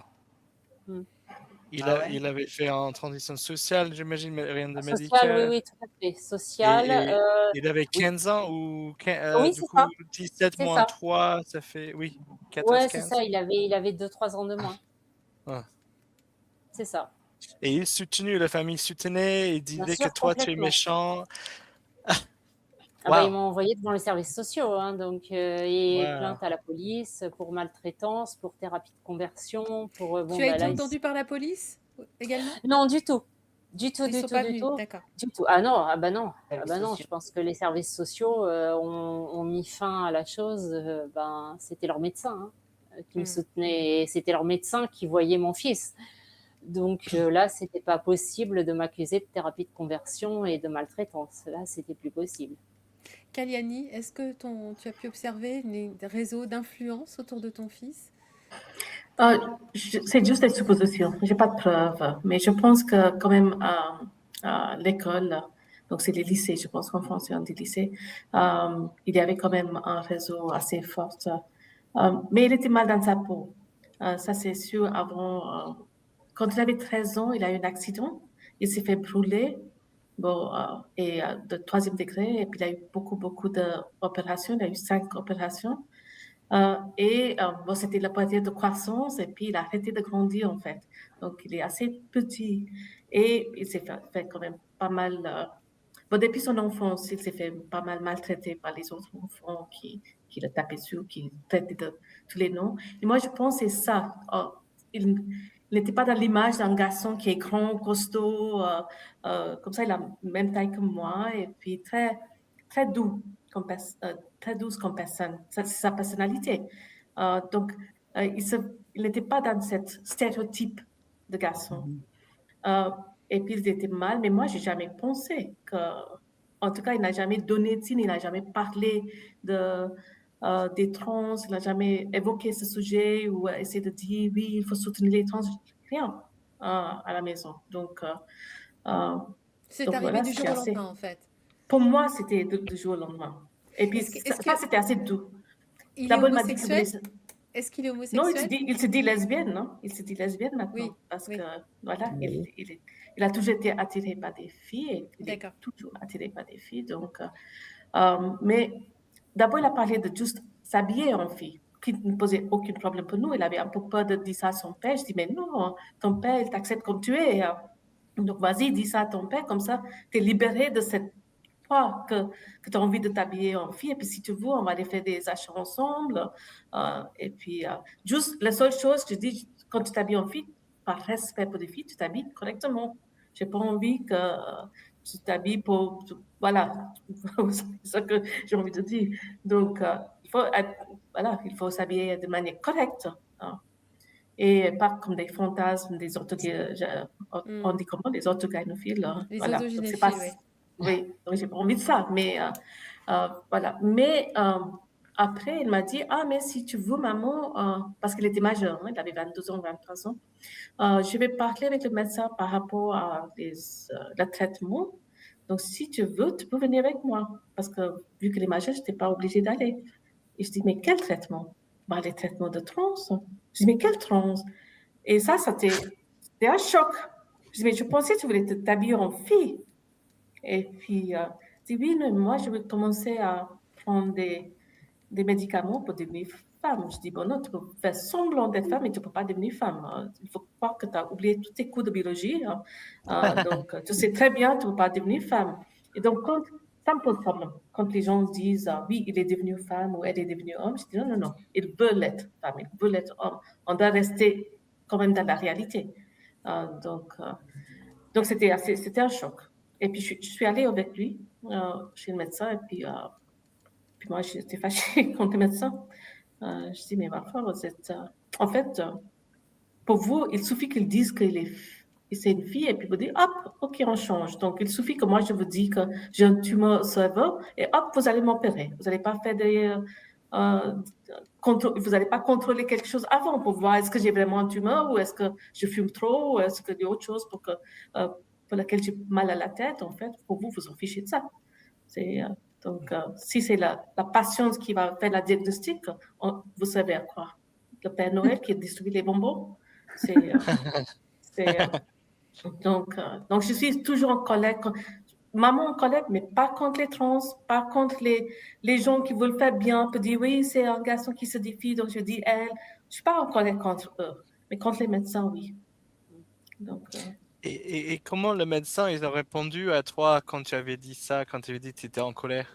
Il avait fait en transition sociale, j'imagine, mais rien de médical. Oui, tout à fait. Social. Il avait 15 ans ou oui, du coup, ça. 17 moins ça. 3, ça fait 14, 15. C'est ça, il avait 2-3 ans de moins. Ah. C'est ça. Et il soutenait, la famille soutenait, il Bien disait que sûr, toi, tu es complètement. méchant. Ah bah, ils Wow, m'ont envoyé devant les services sociaux, hein, donc et wow. plainte à la police pour maltraitance, pour thérapie de conversion, pour, bon, Tu as bah, été là, entendu par la police également? non, du tout. Du tout, Ils du sont tout, pas du venus, tout, d'accord. du tout. Ah non, ah bah non, ah Services bah non, sociaux. je pense que les services sociaux, ont mis fin à la chose, ben, c'était leur médecin, hein, qui me Hmm. soutenait et c'était leur médecin qui voyait mon fils. Donc là, c'était pas possible de m'accuser de thérapie de conversion et de maltraitance. Là, c'était plus possible. Kalyani, est-ce que tu as pu observer des réseaux d'influence autour de ton fils? C'est juste des suppositions. J'ai pas de preuves, mais je pense que quand même à l'école, donc c'est les lycées, je pense qu'en France c'est un des lycées, il y avait quand même un réseau assez fort. Mais il était mal dans sa peau. Ça c'est sûr. Quand il avait 13 ans, il a eu un accident. Il s'est fait brûler. Bon, de troisième degré, et puis il a eu beaucoup d'opérations. Il a eu 5 opérations. Bon, c'était la période de croissance et puis il a arrêté de grandir en fait. Donc il est assez petit et il s'est fait quand même pas mal. Bon, depuis son enfance, il s'est fait pas mal maltraiter par les autres enfants qui le tapaient dessus, qui le traitaient de tous les noms. Et moi, je pense que c'est ça. Il n'était pas dans l'image d'un garçon qui est grand, costaud, comme ça, il a la même taille que moi et puis très doux très douce comme personne. Ça, c'est sa personnalité. Donc, il n'était pas dans cette stéréotype de garçon. Euh, et puis, il était mal, mais moi, j'ai jamais pensé que, en tout cas, il n'a jamais donné de signe, il n'a jamais parlé des trans, il n'a jamais évoqué ce sujet ou essayé de dire, oui, il faut soutenir les trans, rien à la maison. C'est arrivé Voilà, du jour c'était au assez. lendemain en fait. Pour moi, c'était du jour au lendemain. Et puis, Est-ce ça, que c'était assez doux. il est D'abord, il m'a dit qu'il voulait. homosexuel? Est-ce qu'il est Non, homosexuel? il se dit lesbienne, non? Il se dit lesbienne maintenant. Oui, Parce oui, que, voilà, Oui. il a toujours été attiré par des filles et il est d'accord. toujours attiré par des filles. Mais d'abord, il a parlé de juste s'habiller en fille, qui ne posait aucun problème pour nous. Il avait un peu peur de dire ça à son père. Je dis, mais non, ton père, il t'accepte comme tu es. Donc, vas-y, dis ça à ton père, comme ça, tu es libéré de cette peur que tu as envie de t'habiller en fille. Et puis, si tu veux, on va aller faire des achats ensemble. Et puis, juste la seule chose, je dis, quand tu t'habilles en fille, par respect pour les filles, tu t'habilles correctement. Je n'ai pas envie que tu t'habilles pour. Voilà, c'est ça que j'ai envie de dire. Donc, il faut s'habiller de manière correcte. Et pas comme des fantasmes, on dit comment, des orthogynophile. Les Voilà. Donc, c'est osogynéphiles, pas, oui. oui, donc j'ai pas envie de ça. Mais voilà. Mais après, il m'a dit, ah, mais si tu veux, maman, parce qu'il était majeur, hein, il avait 22 ans, 23 ans, je vais parler avec le médecin par rapport à le traitement. Donc, si tu veux, tu peux venir avec moi. Parce que vu qu'il est majeur, je n'étais pas obligée d'aller. Et je dis, mais quel traitement? Ben, les traitements de trans. Je dis, mais quel trans? Et ça, c'était un choc. Je dis, mais je pensais que tu voulais t'habiller en fille. Et puis, je dis, oui, mais moi, je vais commencer à prendre des médicaments pour devenir femme. Je dis, bon, non, tu peux faire semblant d'être femme, mais tu ne peux pas devenir femme. Il faut croire que tu as oublié tous tes cours de biologie. Donc, tu sais très bien, tu ne peux pas devenir femme. Et donc, ça me pose problème. Quand les gens disent, oui, il est devenu femme ou elle est devenue homme, je dis, non, non, non, il veut l'être femme, il veut l'être homme. On doit rester quand même dans la réalité. Donc c'était un choc. Et puis, je suis allée avec lui chez le médecin, et puis moi, j'étais fâchée contre le médecin. Je dis, mais ma foi, vous êtes. En fait, pour vous, il suffit qu'ils disent c'est une fille, et puis vous dites, hop, ok, on change. Donc, il suffit que moi, je vous dis que j'ai un tumeur au cerveau, et hop, vous allez m'opérer. Vous n'allez pas faire vous n'allez pas contrôler quelque chose avant pour voir est-ce que j'ai vraiment un tumeur, ou est-ce que je fume trop, ou est-ce qu'il y a autre chose pour laquelle j'ai mal à la tête. En fait, pour vous, vous en fichez de ça. Donc, si c'est la patiente qui va faire la diagnostic, vous savez à quoi. Le Père Noël qui distribue les bonbons, donc, je suis toujours en colère. Maman en colère, mais pas contre les trans, pas contre les gens qui veulent faire bien, peut dire oui, c'est un garçon qui se défie, donc je dis elle. Je ne suis pas en colère contre eux, mais contre les médecins, oui. Donc, Et comment le médecin, ils ont répondu à toi quand tu avais dit ça, quand tu avais dit que tu étais en colère?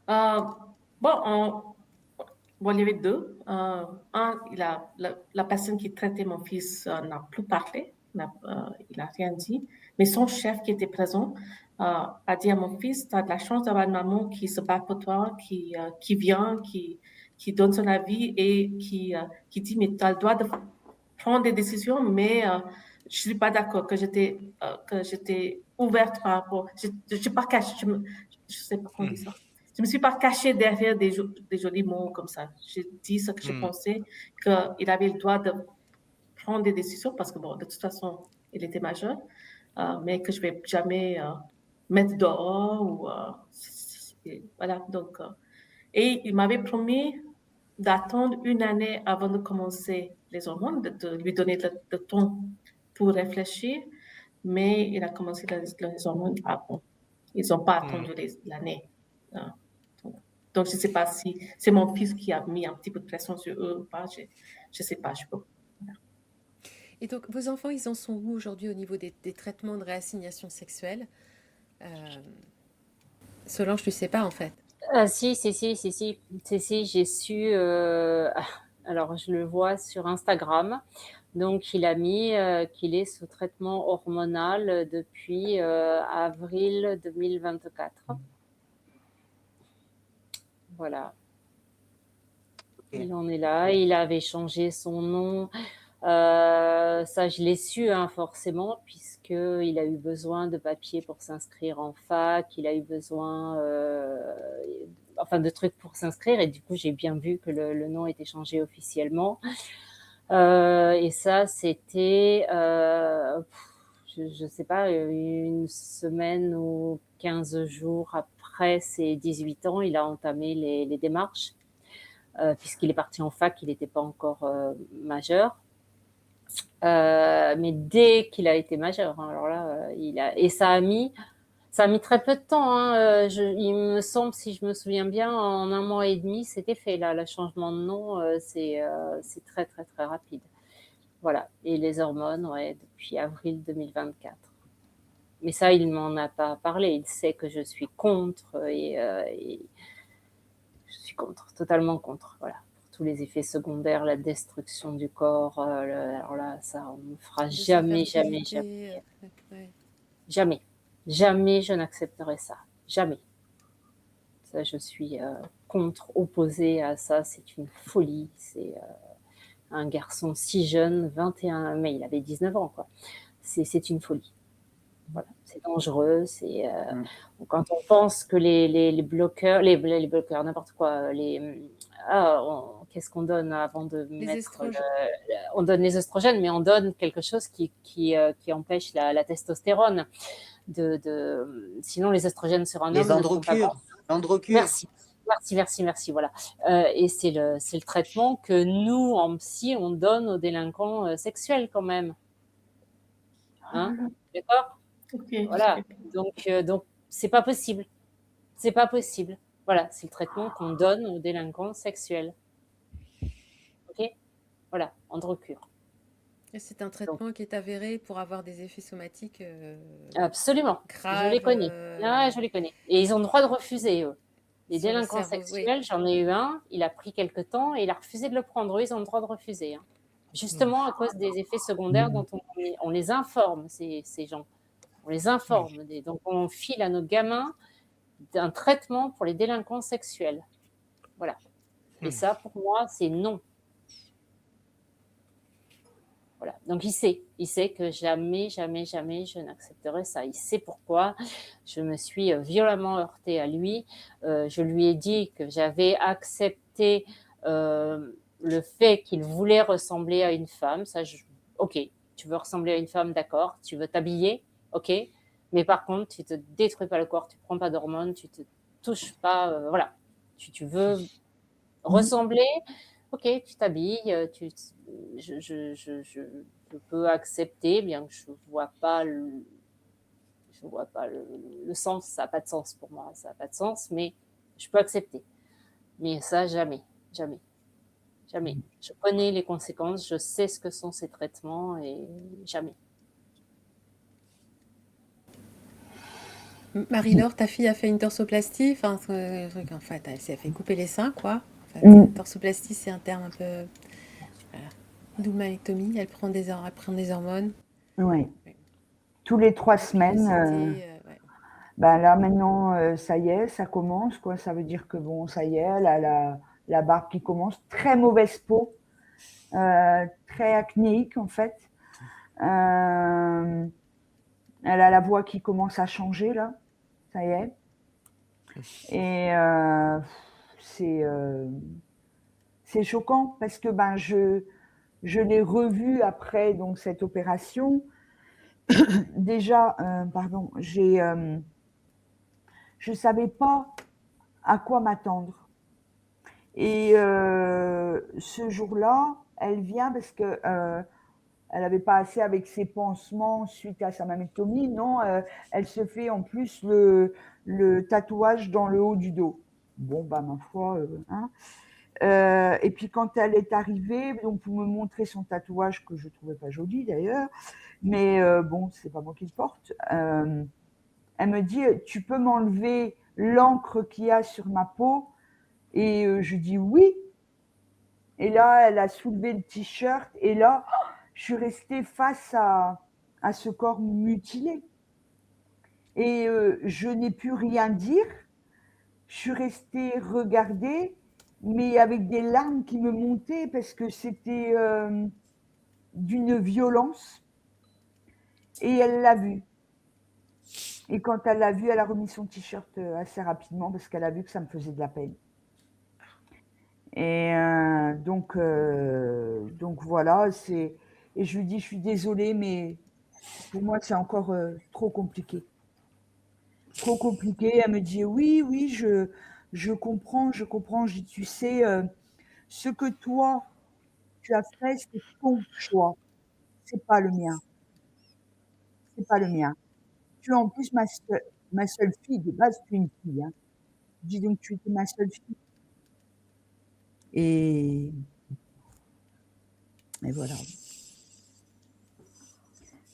Euh, bon, bon, il y avait deux. La personne qui traitait mon fils n'a plus parlé, il n'a rien dit. Mais son chef qui était présent a dit à mon fils, tu as de la chance d'avoir une maman qui se bat pour toi, qui vient, qui donne son avis et qui dit, mais tu as le droit de prendre des décisions, mais je suis pas d'accord que j'étais ouverte par rapport. Je suis pas cachée. Je sais pas comment on dit ça. Je me suis pas cachée derrière des jolis mots comme ça. J'ai dit ce que je pensais, qu'il avait le droit de prendre des décisions parce que bon, de toute façon, il était majeur, mais que je vais jamais mettre dehors ou voilà. Donc, et il m'avait promis d'attendre une année avant de commencer les hormones, de lui donner le temps pour réfléchir, mais il a commencé les hormones avant. Ils n'ont pas attendu l'année. Ah, donc, je ne sais pas si c'est mon fils qui a mis un petit peu de pression sur eux ou pas. Je ne sais pas. Voilà. Et donc, vos enfants, ils en sont où aujourd'hui au niveau des traitements de réassignation sexuelle? Solange, tu sais pas en fait. Si, j'ai su. Alors, je le vois sur Instagram. Donc, il a mis qu'il est sous traitement hormonal depuis avril 2024. Voilà. Il en est là. Il avait changé son nom. Ça, je l'ai su forcément, puisqu'il a eu besoin de papiers pour s'inscrire en fac, il a eu besoin de trucs pour s'inscrire, et du coup, j'ai bien vu que le nom était changé officiellement. Et ça, c'était, je ne sais pas, une semaine ou 15 jours après ses 18 ans, il a entamé les démarches, puisqu'il est parti en fac, il n'était pas encore majeur. Mais dès qu'il a été majeur, alors là, et ça a mis très peu de temps. Il me semble, si je me souviens bien, en 1 mois et demi, c'était fait. Là, le changement de nom, c'est très, très, très rapide. Voilà. Et les hormones, ouais, depuis avril 2024. Mais ça, il m'en a pas parlé. Il sait que je suis contre et je suis contre, totalement contre. Voilà. Tous les effets secondaires, la destruction du corps, alors là, ça, on ne fera jamais, jamais je n'accepterai ça, jamais. Ça, je suis opposée à ça, c'est une folie, c'est un garçon si jeune, 21, mais il avait 19 ans, quoi. C'est une folie. Voilà, c'est dangereux, quand on pense que les bloqueurs, les bloqueurs, n'importe quoi, qu'est-ce qu'on donne avant de mettre on donne les oestrogènes, mais on donne quelque chose qui empêche la testostérone. Sinon, les oestrogènes sur un homme ne font pas grand. L'androcure. Merci, voilà. Et c'est le traitement que nous, en psy, on donne aux délinquants sexuels quand même. D'accord ? Okay. Voilà, donc c'est pas possible. C'est pas possible. Voilà, c'est le traitement qu'on donne aux délinquants sexuels. Ok ? Voilà, androcure. Et c'est un traitement qui est avéré pour avoir des effets somatiques absolument graves. Je les connais. Je les connais. Et ils ont le droit de refuser, eux. Les délinquants sexuels, j'en ai eu un, il a pris quelque temps et il a refusé de le prendre. Eux, ils ont le droit de refuser. Justement à cause des effets secondaires dont on les informe, ces gens. On les informe. Donc, on file à nos gamins un traitement pour les délinquants sexuels. Voilà. Et ça, pour moi, c'est non. Voilà. Donc, il sait que jamais, je n'accepterai ça. Il sait pourquoi. Je me suis violemment heurtée à lui. Je lui ai dit que j'avais accepté le fait qu'il voulait ressembler à une femme. Ça, ok, tu veux ressembler à une femme, d'accord. Tu veux t'habiller, ok. Mais par contre, tu te détruis pas le corps, tu prends pas d'hormones, tu te touches pas, voilà. Tu veux ressembler, ok, tu t'habilles, je peux accepter, bien que je vois pas le sens, ça n'a pas de sens pour moi, ça n'a pas de sens, mais je peux accepter. Mais ça, jamais. Je connais les conséquences, je sais ce que sont ces traitements et jamais. Marie-Laure, ta fille a fait une torsoplastie, enfin, en fait, elle s'est fait couper les seins, quoi. En fait, Mm. torsoplastie, c'est un terme un peu double-malectomie, elle prend des hormones. Ouais. Tous les 3 semaines. Ouais. Ben là maintenant, ça y est, ça commence, quoi. Ça veut dire que bon, ça y est, elle a la barbe qui commence. Très mauvaise peau, très acnéique en fait. Euh, Elle a la voix qui commence à changer là, ça y est. Et c'est choquant parce que ben je l'ai revue après donc cette opération. Déjà, pardon, je savais pas à quoi m'attendre. Et ce jour-là, elle vient parce que elle n'avait pas assez avec ses pansements suite à sa mammectomie. Non, elle se fait en plus le tatouage dans le haut du dos. Bon, bah ma foi, hein. Et puis quand elle est arrivée, donc pour me montrer son tatouage que je trouvais pas joli d'ailleurs, mais bon, c'est pas moi qui le porte. Elle me dit, tu peux m'enlever l'encre qu'il y a sur ma peau? Et je dis oui. Et là, elle a soulevé le t-shirt. Et là, je suis restée face à ce corps mutilé. Et je n'ai pu rien dire. Je suis restée regarder, mais avec des larmes qui me montaient parce que c'était d'une violence. Et elle l'a vu. Et quand elle l'a vu, elle a remis son t-shirt assez rapidement parce qu'elle a vu que ça me faisait de la peine. Et donc voilà, et je lui dis, je suis désolée, mais pour moi, c'est encore trop compliqué. Trop compliqué. Elle me dit, oui, oui, je comprends, je comprends. Je dis, tu sais, ce que toi, tu as fait, c'est ton choix. C'est pas le mien. C'est pas le mien. Tu es en plus ma seule fille. De base, tu es une fille. Hein. Je dis donc, tu étais ma seule fille. Et voilà.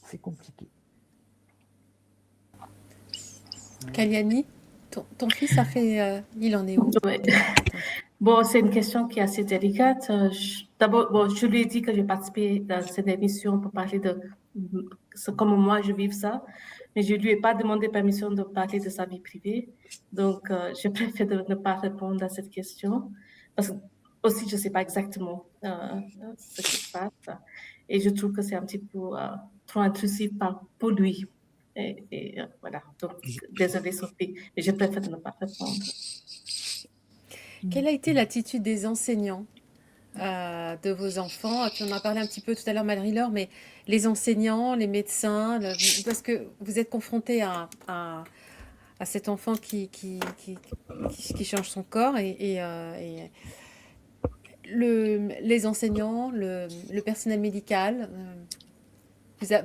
C'est compliqué. Kalyani, ton fils a fait... il en est où? Ouais. Bon, c'est une question qui est assez délicate. D'abord, bon, je lui ai dit que j'ai participé dans cette émission pour parler de comment moi je vis ça, mais je lui ai pas demandé permission de parler de sa vie privée. Donc, je préfère ne pas répondre à cette question parce que aussi je sais pas exactement ce qui se passe et je trouve que c'est un petit peu trop intrusif pour lui. Et voilà. Donc, désolée Sophie, mais je préfère ne pas répondre. Quelle a été l'attitude des enseignants de vos enfants? Tu en as parlé un petit peu tout à l'heure, Marie-Laure, mais les enseignants, les médecins, parce que vous êtes confrontés à cet enfant qui change son corps et les enseignants, le personnel médical.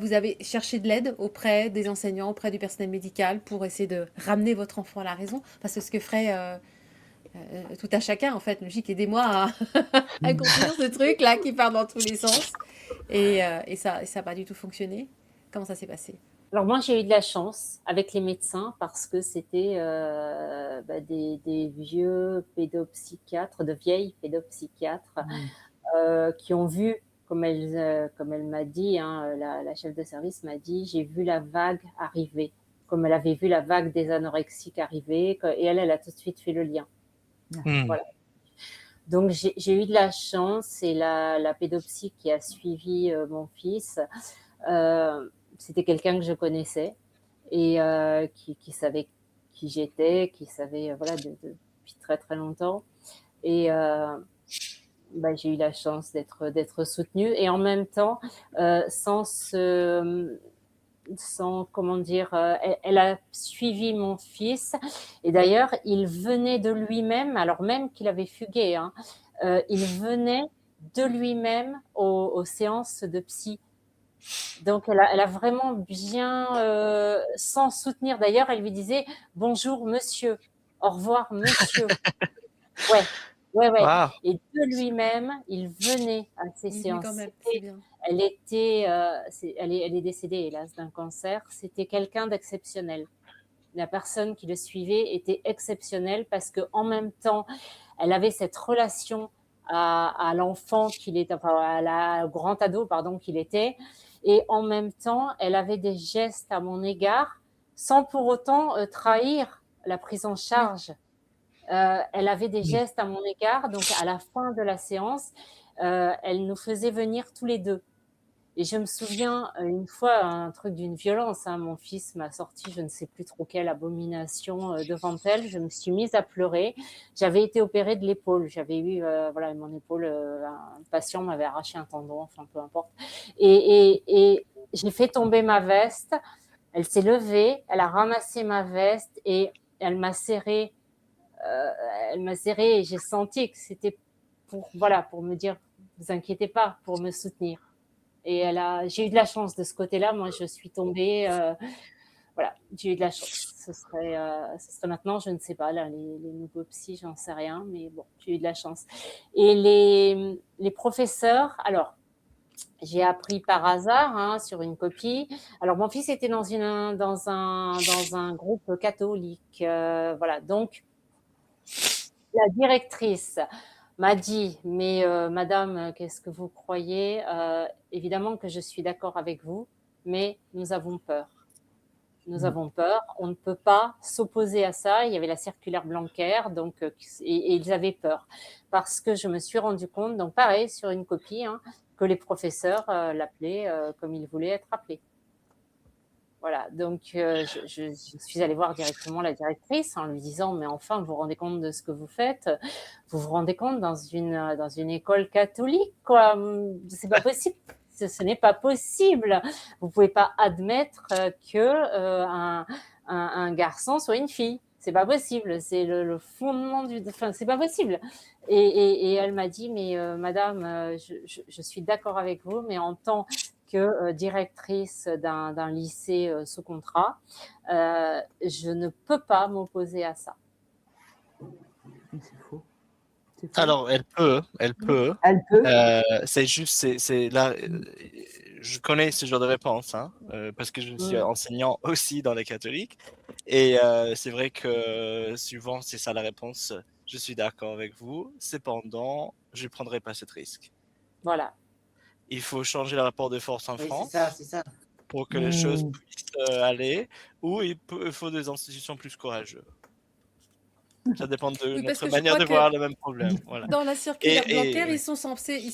Vous avez cherché de l'aide auprès des enseignants, auprès du personnel médical pour essayer de ramener votre enfant à la raison? Parce que ce que ferait tout à chacun, en fait, logique, aidez-moi à contenir ce truc-là qui part dans tous les sens. Et ça n'a pas du tout fonctionné. Comment ça s'est passé? Alors moi, j'ai eu de la chance avec les médecins parce que c'était des vieux pédopsychiatres, de vieilles pédopsychiatres qui ont vu, comme elle m'a dit, hein, la chef de service m'a dit, j'ai vu la vague arriver, comme elle avait vu la vague des anorexiques arriver, et elle a tout de suite fait le lien. Voilà. Donc j'ai eu de la chance et la pédopsie qui a suivi mon fils, c'était quelqu'un que je connaissais et qui savait qui j'étais, qui savait voilà depuis très très longtemps et j'ai eu la chance d'être soutenue et en même temps sans comment dire, elle a suivi mon fils et d'ailleurs il venait de lui-même, alors même qu'il avait fugué, hein, il venait de lui-même aux séances de psy. Donc elle a vraiment bien, sans soutenir d'ailleurs, elle lui disait bonjour monsieur, au revoir monsieur. Ouais. Wow. Et de lui-même, il venait à ces séances. Quand même, c'est bien. Elle était, elle est décédée hélas d'un cancer. C'était quelqu'un d'exceptionnel. la personne qui le suivait était exceptionnelle parce qu'en même temps, elle avait cette relation à l'enfant qu'il était, enfin au grand ado, pardon, qu'il était, et en même temps, elle avait des gestes à mon égard sans pour autant trahir la prise en charge. Elle avait des gestes à mon égard, donc à la fin de la séance, elle nous faisait venir tous les deux. Et je me souviens une fois un truc d'une violence, hein, mon fils m'a sorti je ne sais plus trop quelle abomination devant elle, je me suis mise à pleurer. J'avais été opérée de l'épaule, j'avais eu voilà mon épaule, un patient m'avait arraché un tendon, enfin peu importe. Et j'ai fait tomber ma veste. Elle s'est levée, elle a ramassé ma veste et elle m'a serrée. Elle m'a serrée et j'ai senti que c'était pour me dire vous inquiétez pas, pour me soutenir. Et j'ai eu de la chance de ce côté-là. Moi, je suis tombée. Voilà, j'ai eu de la chance. Ce serait maintenant, je ne sais pas. Là, les nouveaux psys, j'en sais rien. Mais bon, j'ai eu de la chance. Et les professeurs, alors, j'ai appris par hasard hein, sur une copie. Alors, mon fils était dans un groupe catholique. Voilà, donc, la directrice m'a dit, mais madame, qu'est-ce que vous croyez évidemment que je suis d'accord avec vous, mais nous avons peur. Nous avons peur, on ne peut pas s'opposer à ça. Il y avait la circulaire Blanquer, donc, et ils avaient peur. Parce que je me suis rendu compte, donc pareil, sur une copie, hein, que les professeurs l'appelaient comme ils voulaient être appelés. Voilà, donc je suis allée voir directement la directrice en lui disant mais enfin vous vous rendez compte de ce que vous faites, vous vous rendez compte dans une école catholique quoi, c'est pas possible, ce n'est pas possible, vous pouvez pas admettre que un garçon soit une fille, c'est pas possible, c'est le fondement enfin c'est pas possible. Et elle m'a dit mais madame je suis d'accord avec vous mais en tant que directrice d'un lycée sous contrat, je ne peux pas m'opposer à ça. C'est faux. Alors, elle peut. Elle peut. C'est juste, c'est là, je connais ce genre de réponse, hein, parce que je suis enseignant aussi dans les catholiques, et c'est vrai que souvent c'est ça la réponse. Je suis d'accord avec vous, cependant, je ne prendrai pas ce risque. Voilà. Il faut changer le rapport de force en France c'est ça. pour que les choses puissent aller, ou il faut des institutions plus courageuses. Ça dépend de notre manière de voir le même problème. Voilà. Dans la circulaire Blanquer, ils sont censés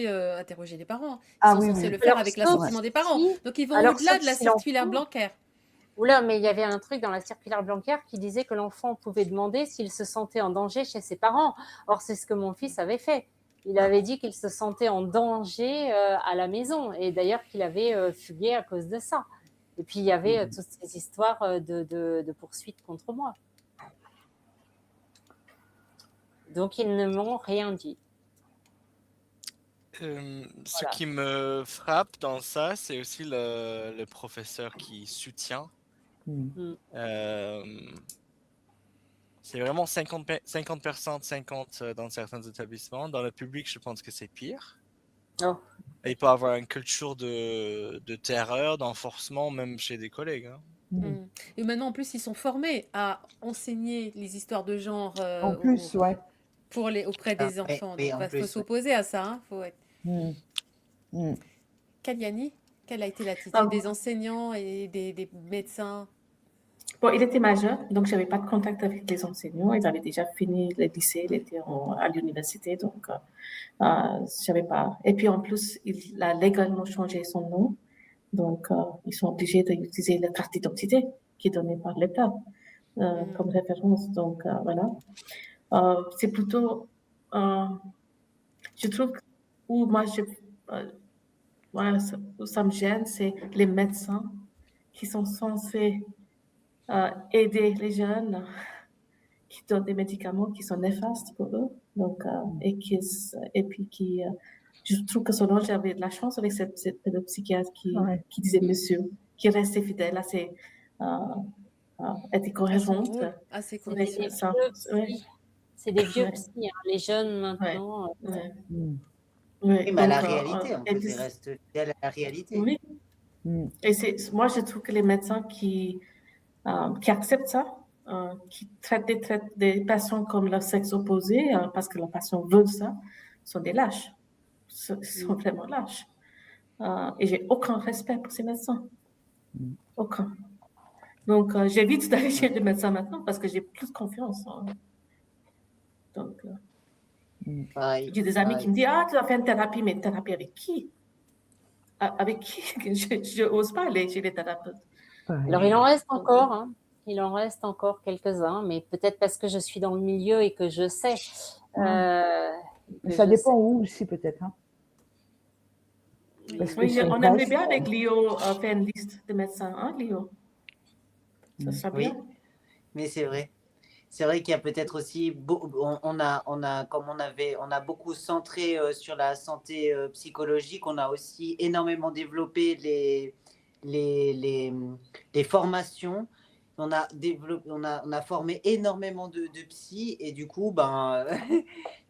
interroger les parents. Ils sont censés le faire avec l'assentiment des parents. Donc ils vont au-delà de la circulaire Blanquer. Oula, mais il y avait un truc dans la circulaire Blanquer qui disait que l'enfant pouvait demander s'il se sentait en danger chez ses parents. Or, c'est ce que mon fils avait fait. Il avait dit qu'il se sentait en danger à la maison et d'ailleurs qu'il avait fugué à cause de ça. Et puis, il y avait toutes ces histoires de poursuites contre moi. Donc, ils ne m'ont rien dit. Ce qui me frappe dans ça, c'est aussi le professeur qui soutient. C'est vraiment 50%, 50 dans certains établissements. Dans le public, je pense que c'est pire. Oh. Il peut y avoir une culture de terreur, d'enforcement, même chez des collègues. Hein. Et maintenant, en plus, ils sont formés à enseigner les histoires de genre auprès des enfants. Donc, il faut s'opposer à ça. Hein. Faut être... Kalyani, quelle a été l'attitude des enseignants et des médecins? Bon, il était majeur, donc je n'avais pas de contact avec les enseignants. Ils avaient déjà fini le lycée, ils étaient à l'université, donc je savais pas. Et puis en plus, il a légalement changé son nom, donc ils sont obligés d'utiliser la carte d'identité qui est donnée par l'État comme référence. Donc voilà. C'est plutôt, je trouve, où moi, ça me gêne, c'est les médecins qui sont censés aider les jeunes qui donnent des médicaments qui sont néfastes pour eux. Donc, et puis je trouve que Solange avait de la chance avec cette psychiatre qui disait monsieur, qui restait fidèle à ses était cohérente. C'est des vieux psy, hein. Les jeunes maintenant. Oui, mais à la réalité, on reste fidèle à la réalité. Oui. Et moi, je trouve que les médecins qui acceptent ça, qui traitent des patients comme leur sexe opposé parce que leurs patients veulent ça, sont des lâches. Sont vraiment lâches. Et j'ai aucun respect pour ces médecins. Aucun. Donc, j'évite d'aller chez le médecin maintenant parce que j'ai plus de confiance. Donc, Pareil, j'ai des amis qui pareil. me disent, ah, tu vas faire une thérapie, mais thérapie avec qui? Avec qui? Je n'ose pas aller chez les thérapeutes. Alors, il en reste encore, hein. Il en reste encore quelques-uns, mais peut-être parce que je suis dans le milieu et que je sais. Ça dépend où aussi, peut-être. Hein. Oui, on aimerait bien avec Léo faire une liste de médecins, hein, Léo? Ça serait bien. Oui, mais c'est vrai. C'est vrai qu'il y a peut-être aussi, on a beaucoup centré sur la santé psychologique, on a aussi énormément développé les formations. On a formé énormément de psy et du coup,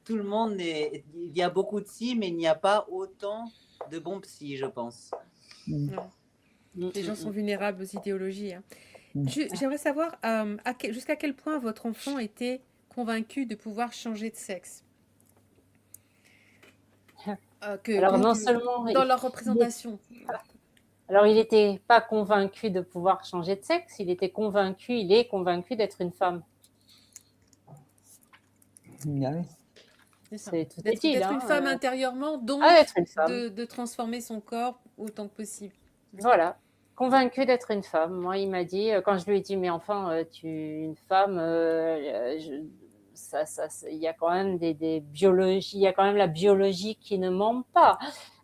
tout le monde il y a beaucoup de psy, mais il n'y a pas autant de bons psy, je pense. Non. Les gens sont vulnérables aux idéologies. Hein. J'aimerais savoir jusqu'à quel point votre enfant était convaincu de pouvoir changer de sexe. Alors, non seulement dans leur représentation. Alors, il n'était pas convaincu de pouvoir changer de sexe, il est convaincu d'être une femme. C'est tout d'être une femme intérieurement, donc de transformer son corps autant que possible. Voilà, convaincu d'être une femme. Moi, il m'a dit, quand je lui ai dit, mais enfin, tu es une femme, il y a quand même des biologies, il y a quand même la biologie qui ne ment pas.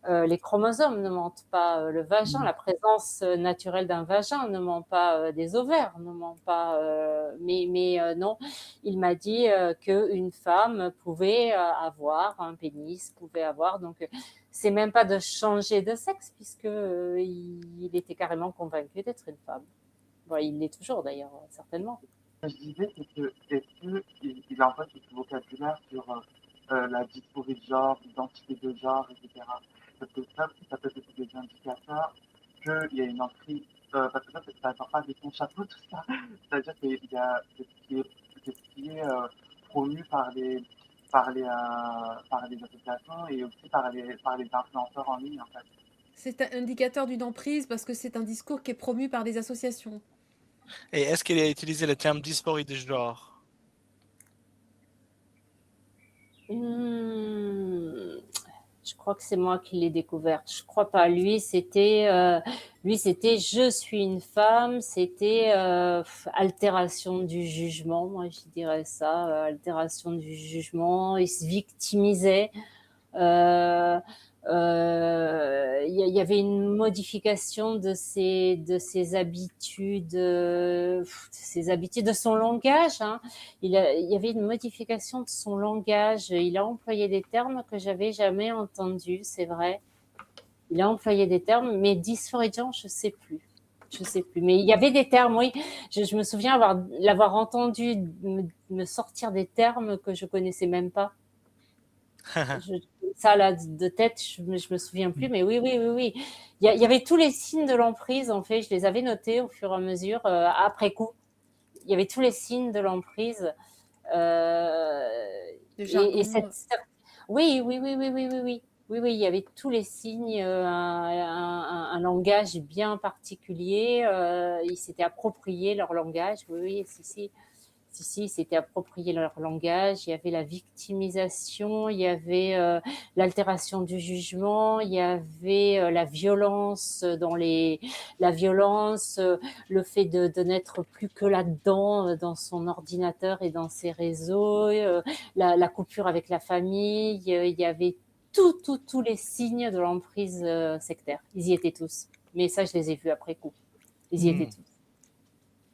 Les chromosomes ne mentent pas, le vagin, la présence naturelle d'un vagin ne ment pas, des ovaires ne ment pas, mais non, il m'a dit qu'une femme pouvait avoir un pénis, donc c'est même pas de changer de sexe puisque il était carrément convaincu d'être une femme. Bon, il l'est toujours d'ailleurs, certainement. Ce que je disais, c'est que est-ce qu'il envoie ce vocabulaire sur la dysphorie de genre, l'identité de genre, etc. Parce que ça peut être des indicateurs qu'il y a une emprise, parce que ça ne sort pas de ton chapeau, tout ça. C'est-à-dire qu'il y a ce qui est promu par les associations et aussi par les influenceurs en ligne, en fait. C'est un indicateur d'une emprise parce que c'est un discours qui est promu par des associations. Et est-ce qu'il a utilisé le terme dysphorie de genre? Je crois que c'est moi qui l'ai découverte. Je crois pas. Lui, c'était je suis une femme. C'était altération du jugement. Moi, je dirais ça, altération du jugement. Il se victimisait. Il y avait une modification de ses habitudes, de son langage. Hein. Il y avait une modification de son langage. Il a employé des termes que j'avais jamais entendus, c'est vrai. Il a employé des termes, mais dysphorie de genre, je sais plus. Mais il y avait des termes, oui. Je me souviens l'avoir entendu me sortir des termes que je connaissais même pas. Ça là de tête, je me souviens plus, mais oui. Il y avait tous les signes de l'emprise, en fait, je les avais notés au fur et à mesure, après coup. Il y avait tous les signes de l'emprise. Oui, il y avait tous les signes, un langage bien particulier. Ils s'étaient approprié leur langage, oui, si, c'était approprié leur langage. Il y avait la victimisation, il y avait l'altération du jugement, il y avait la violence le fait de n'être plus que là-dedans, dans son ordinateur et dans ses réseaux, la coupure avec la famille. Il y avait tous les signes de l'emprise sectaire. Ils y étaient tous. Mais ça, je les ai vus après coup. Ils y étaient tous.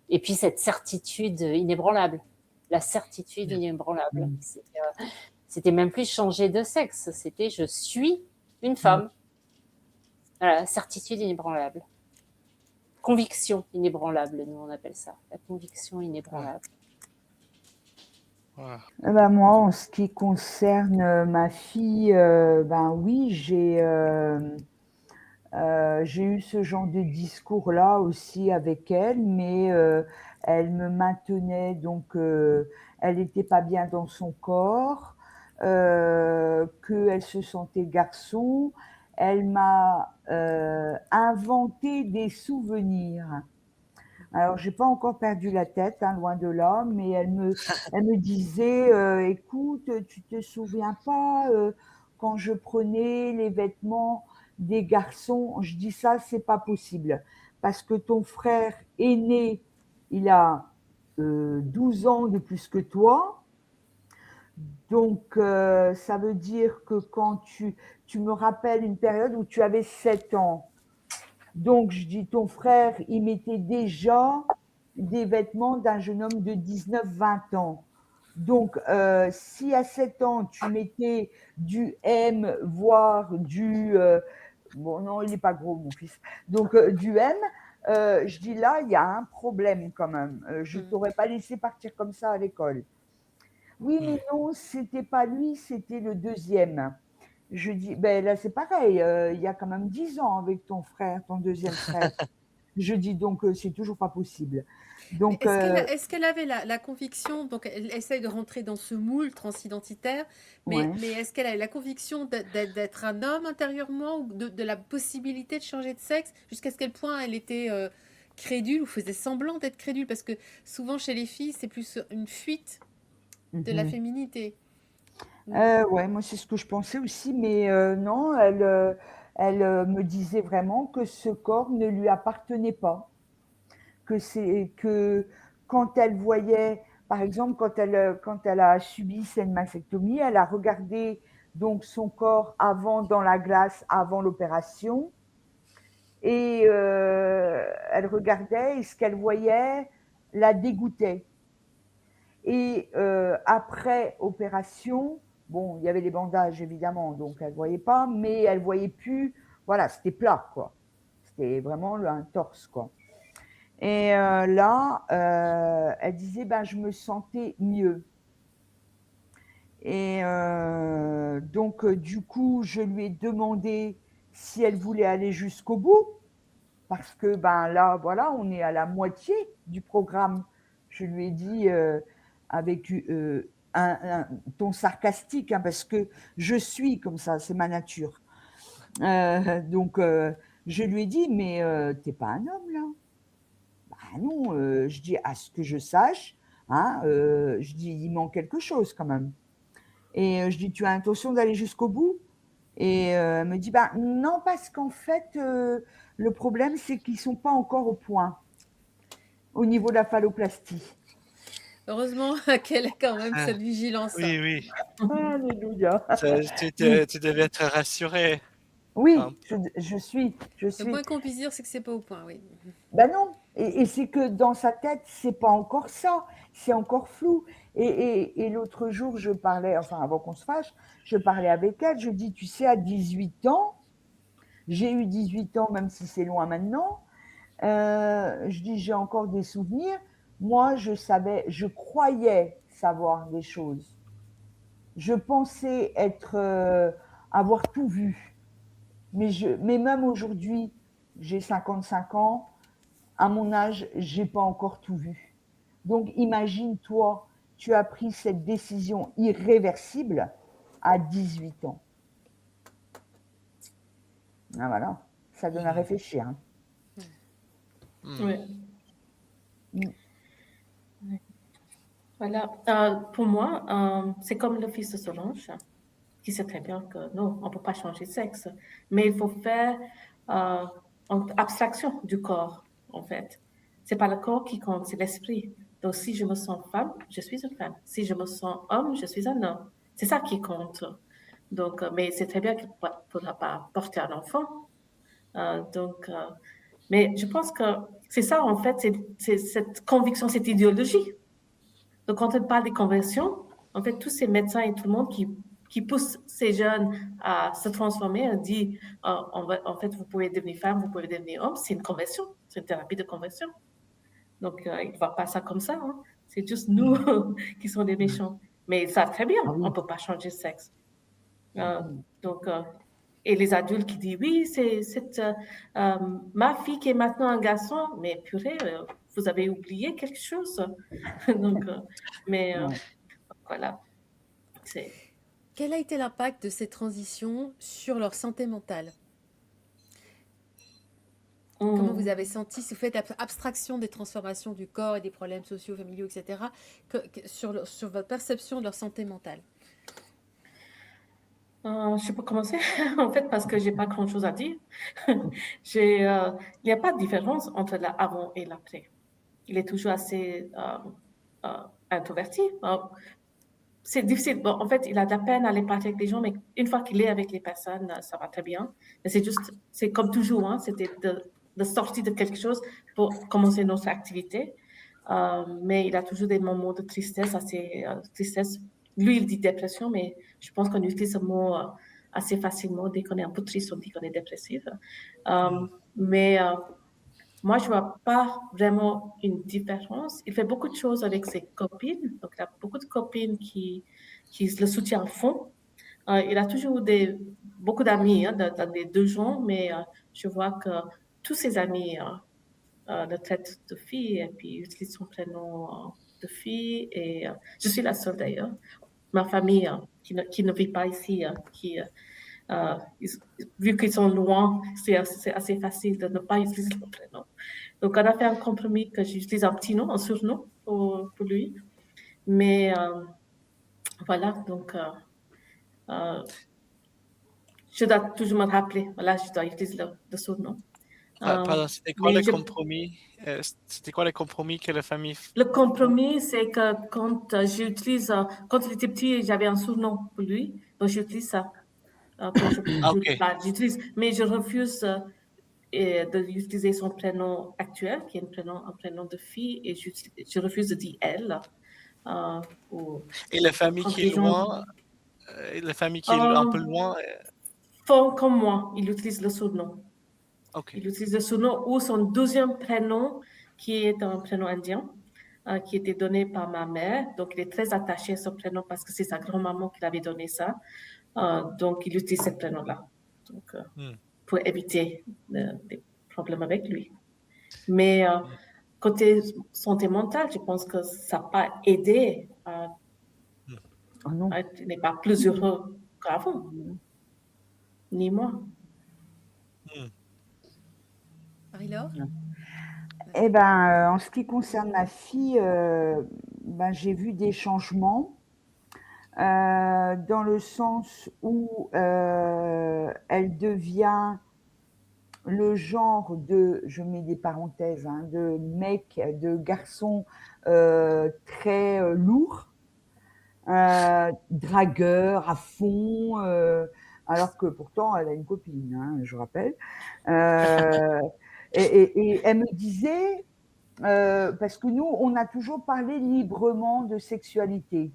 Et puis cette certitude inébranlable, la certitude inébranlable. C'était même plus changer de sexe, c'était je suis une femme. Voilà, certitude inébranlable. Conviction inébranlable, nous on appelle ça, la conviction inébranlable. Moi, en ce qui concerne ma fille, oui, j'ai J'ai eu ce genre de discours-là aussi avec elle, mais elle me maintenait, donc elle n'était pas bien dans son corps, qu'elle se sentait garçon. Elle m'a inventé des souvenirs. Alors, j'ai pas encore perdu la tête, hein, loin de là, mais elle me disait, écoute, tu te souviens pas quand je prenais les vêtements des garçons? Je dis ça, c'est pas possible, parce que ton frère aîné, il a 12 ans de plus que toi, donc ça veut dire que quand tu me rappelles une période où tu avais 7 ans. Donc, je dis, ton frère, il mettait déjà des vêtements d'un jeune homme de 19-20 ans. Donc, si à 7 ans, tu mettais du M, voire bon, non, il n'est pas gros, mon fils. Donc, du M, je dis là, il y a un problème quand même. Je ne t'aurais pas laissé partir comme ça à l'école. Oui, mais non, c'était pas lui, c'était le deuxième. Je dis, ben là c'est pareil, il y a quand même 10 ans avec ton frère, ton deuxième frère. Je dis donc, c'est toujours pas possible. Mais Donc, est-ce qu'elle avait la conviction, donc elle essaye de rentrer dans ce moule transidentitaire, ouais. mais est-ce qu'elle a la conviction d'être un homme intérieurement ou de la possibilité de changer de sexe? Jusqu'à quel point elle était crédule ou faisait semblant d'être crédule? Parce que souvent chez les filles, c'est plus une fuite de la Mhm. féminité. Ouais, moi c'est ce que je pensais aussi, mais non, elle me disait vraiment que ce corps ne lui appartenait pas. Que quand elle voyait, par exemple, quand elle a subi cette mastectomie, elle a regardé donc son corps avant dans la glace, avant l'opération, et elle regardait et ce qu'elle voyait la dégoûtait. Et après opération, bon, il y avait les bandages évidemment, donc elle ne voyait pas, mais elle ne voyait plus, voilà, c'était plat, quoi. C'était vraiment un torse, quoi. Et là, elle disait, ben, je me sentais mieux. Et donc, du coup, je lui ai demandé si elle voulait aller jusqu'au bout, parce que ben là, voilà, on est à la moitié du programme. Je lui ai dit avec un ton sarcastique, hein, parce que je suis comme ça, c'est ma nature. Donc, je lui ai dit, mais t'es pas un homme là? Bah non, je dis, à ce que je sache, hein, je dis, il manque quelque chose quand même. Et je dis, tu as intention d'aller jusqu'au bout? Et elle me dit, bah non, parce qu'en fait, le problème, c'est qu'ils ne sont pas encore au point au niveau de la phalloplastie. Heureusement qu'elle a quand même cette vigilance. Oui, oui. Alléluia. Tu devais être rassuré. Oui, Un je suis. Le moins qu'on puisse dire, c'est que c'est pas au point, oui. Ben non. Et c'est que dans sa tête, c'est pas encore ça. C'est encore flou. Et l'autre jour, je parlais, enfin avant qu'on se fâche, je parlais avec elle. Je dis, tu sais, à 18 ans, j'ai eu 18 ans, même si c'est loin maintenant. Je dis, j'ai encore des souvenirs. Moi, je croyais savoir des choses. Je pensais avoir tout vu. Mais même aujourd'hui, j'ai 55 ans. À mon âge, j'ai pas encore tout vu. Donc, imagine-toi, tu as pris cette décision irréversible à 18 ans. Ah, voilà, ça donne à réfléchir. Hein. Oui. Mm. Voilà. Pour moi, c'est comme le fils de Solange, qui sait très bien que non, on ne peut pas changer de sexe. Mais il faut faire une abstraction du corps, en fait. C'est pas le corps qui compte, c'est l'esprit. Donc, si je me sens femme, je suis une femme. Si je me sens homme, je suis un homme. C'est ça qui compte. Donc, mais c'est très bien qu'il ne faudra pas porter un enfant. Mais je pense que c'est ça, en fait, c'est cette conviction, cette idéologie. Donc, quand on parle des conversions, en fait, tous ces médecins et tout le monde qui poussent ces jeunes à se transformer, on dit, en fait, vous pouvez devenir femme, vous pouvez devenir homme, c'est une conversion, c'est une thérapie de conversion. Donc, ils ne voient pas ça comme ça. Hein. C'est juste nous qui sommes des méchants. Mais ils savent très bien, on ne peut pas changer de sexe. Donc, et les adultes qui disent oui, c'est ma fille qui est maintenant un garçon, mais purée, vous avez oublié quelque chose. Donc, Ouais. voilà, c'est. Quel a été l'impact de ces transitions sur leur santé mentale? Comment vous avez senti, si vous faites abstraction des transformations du corps et des problèmes sociaux, familiaux, etc., sur votre perception de leur santé mentale? Je peux commencer en fait parce que j'ai pas grand-chose à dire. Il n'y a pas de différence entre l'avant et l'après. Il est toujours assez introverti. C'est difficile. Bon, en fait, il a de la peine à aller parler avec les gens, mais une fois qu'il est avec les personnes, ça va très bien. Mais c'est comme toujours, hein, c'était de sortir de quelque chose pour commencer notre activité. Mais il a toujours des moments de tristesse, tristesse. Lui, il dit dépression, mais je pense qu'on utilise ce mot assez facilement. Dès qu'on est un peu triste, on dit qu'on est dépressif. Mais moi, je vois pas vraiment une différence. Il fait beaucoup de choses avec ses copines. Donc, il a beaucoup de copines qui le soutiennent à fond. Il a toujours beaucoup d'amis, hein, dans les deux genres, mais je vois que tous ses amis le traitent de fille et puis utilise son prénom de fille. Et je suis la seule d'ailleurs. Ma famille qui ne vit pas ici, vu qu'ils sont loin, c'est assez facile de ne pas utiliser le prénom. Donc, on a fait un compromis que j'utilise un petit nom, un surnom pour lui. Mais voilà, donc je dois toujours me rappeler, voilà, je dois utiliser le surnom. Pardon, c'était quoi mais le compromis? C'était quoi le compromis que la famille Le compromis, c'est que quand quand il était petit, j'avais un surnom pour lui, donc j'utilise ça. ok. J'utilise, mais je refuse d'utiliser son prénom actuel, qui est un prénom de fille, et je refuse de dire elle. Et la famille qui est loin, la famille qui est un peu loin, font comme moi, il utilise le surnom. ok. Il utilise le surnom ou son deuxième prénom, qui est un prénom indien, qui était donné par ma mère. Donc, il est très attaché à ce prénom parce que c'est sa grand-maman qui l'avait donné ça. Donc, il utilise ce prénom-là. Donc, pour éviter des problèmes avec lui. Mais côté santé mentale, je pense que ça n'a pas aidé. Il n'est pas plus heureux qu'avant. Ni moi. Marie-Laure? Eh ben, en ce qui concerne ma fille, j'ai vu des changements dans le sens où elle devient le genre de, je mets des parenthèses, hein, de mec, de garçon très lourd, dragueur à fond, alors que pourtant elle a une copine, hein, je rappelle. Et elle me disait, parce que nous, on a toujours parlé librement de sexualité.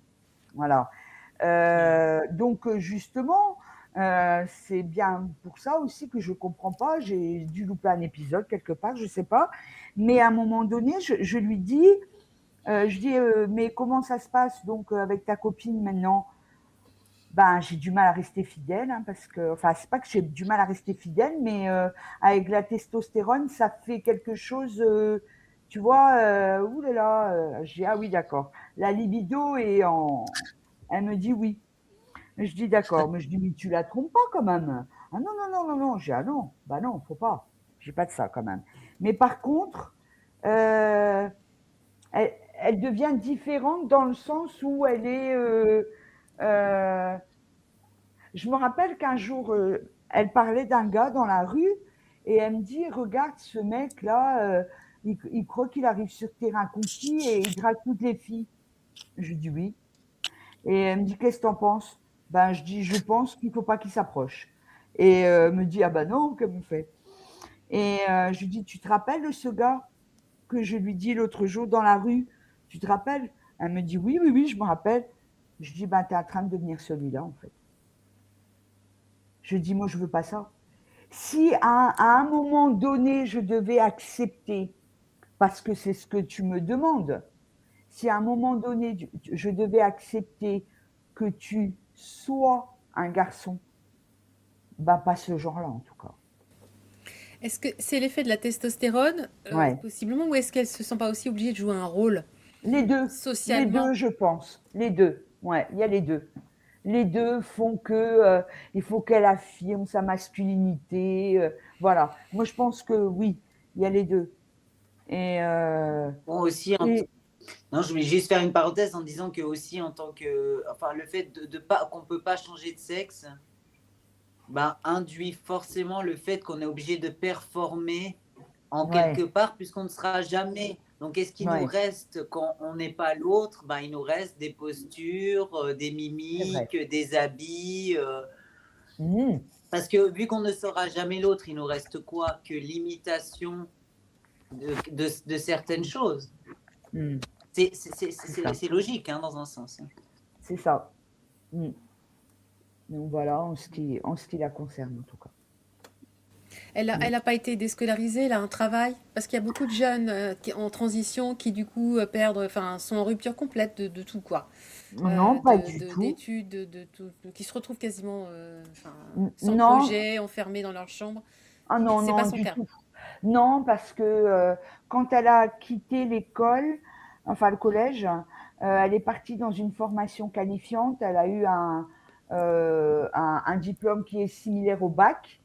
Voilà. Donc, justement, c'est bien pour ça aussi que je ne comprends pas. J'ai dû louper un épisode quelque part, je ne sais pas. Mais à un moment donné, je lui dis, mais comment ça se passe donc avec ta copine maintenant? Ben, j'ai du mal à rester fidèle, hein, parce que, enfin, c'est pas que j'ai du mal à rester fidèle, mais avec la testostérone, ça fait quelque chose, tu vois, oulala, ah oui, d'accord. La libido est en. Elle me dit oui. Je dis d'accord, mais je dis, mais tu la trompes pas quand même. Ah non, non, non, non, non. J'ai ah non, bah non, faut pas. J'ai pas de ça quand même. Mais par contre, elle devient différente dans le sens où elle est. Je me rappelle qu'un jour, elle parlait d'un gars dans la rue et elle me dit, regarde ce mec-là, il croit qu'il arrive sur terrain conquis et il drague toutes les filles. Je dis oui. Et elle me dit, qu'est-ce que t'en penses? Ben, je dis, je pense qu'il ne faut pas qu'il s'approche. Et elle me dit, ah ben non, comme il fait. Et je lui dis, tu te rappelles de ce gars que je lui dis l'autre jour dans la rue? Tu te rappelles? Elle me dit, oui, oui, oui, je me rappelle. Je dis, ben, tu es en train de devenir celui-là, en fait. Je dis, moi, je ne veux pas ça. Si à un moment donné, je devais accepter, parce que c'est ce que tu me demandes, si à un moment donné, je devais accepter que tu sois un garçon, Bah, pas ce genre-là, en tout cas. Est-ce que c'est l'effet de la testostérone, Ouais. possiblement, ou est-ce qu'elle se sent pas aussi obligée de jouer un rôle Les deux, socialement? je pense. Les deux, ouais, il y a les deux. Les deux font que il faut qu'elle affirme sa masculinité. Voilà. Moi, je pense que oui, il y a les deux. Et, Bon, aussi, et non, je voulais juste faire une parenthèse en disant que aussi en tant que, enfin, le fait de pas qu'on peut pas changer de sexe, bah, induit forcément le fait qu'on est obligé de performer en quelque ouais, part puisqu'on ne sera jamais. Donc, qu'est-ce qui nous ouais, reste quand on n'est pas l'autre? Bah, il nous reste des postures, des c'est vrai. mimiques, des habits. Mhm, Parce que vu qu'on ne sera jamais l'autre, il nous reste quoi? Que l'imitation de certaines choses. mhm, c'est ça. C'est logique, hein, dans un sens. C'est ça. Mhm. Donc voilà, en ce qui la concerne, en tout cas. Elle a pas été déscolarisée, elle a un travail? Parce qu'il y a beaucoup de jeunes en transition qui, du coup, perdent, enfin, sont en rupture complète de tout, quoi. Non, pas du tout. D'études, de tout, qui se retrouvent quasiment enfin, sans Non, projet, enfermés dans leur chambre. ah non, C'est pas non, son du cas. tout. Non, parce que quand elle a quitté l'école, enfin le collège, elle est partie dans une formation qualifiante. Elle a eu un diplôme qui est similaire au bac.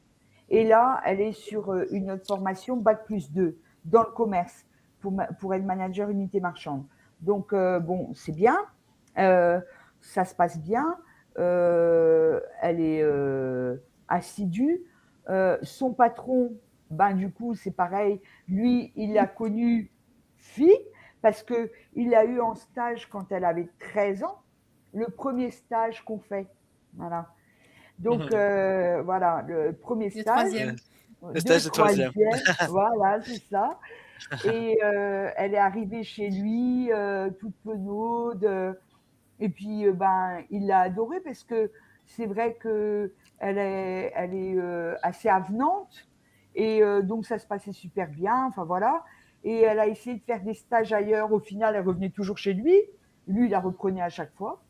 Et là, elle est sur une autre formation, bac+2, dans le commerce, pour être manager unité marchande. Donc, bon, c'est bien. Euh, Ça se passe bien. Elle est assidue. Son patron, ben, du coup, c'est pareil. Lui, il l'a connue fille parce qu'il l'a eu en stage quand elle avait 13 ans. Le premier stage qu'on fait. Voilà. Donc, voilà, le premier Le stage, troisième. Le deux stage de troisième. troisième, voilà, c'est ça. Et elle est arrivée chez lui, toute penaude. Et puis, ben, il l'a adorée parce que c'est vrai elle est assez avenante. Et donc, ça se passait super bien. Enfin, voilà. Et elle a essayé de faire des stages ailleurs. Au final, elle revenait toujours chez lui. Lui, il la reprenait à chaque fois.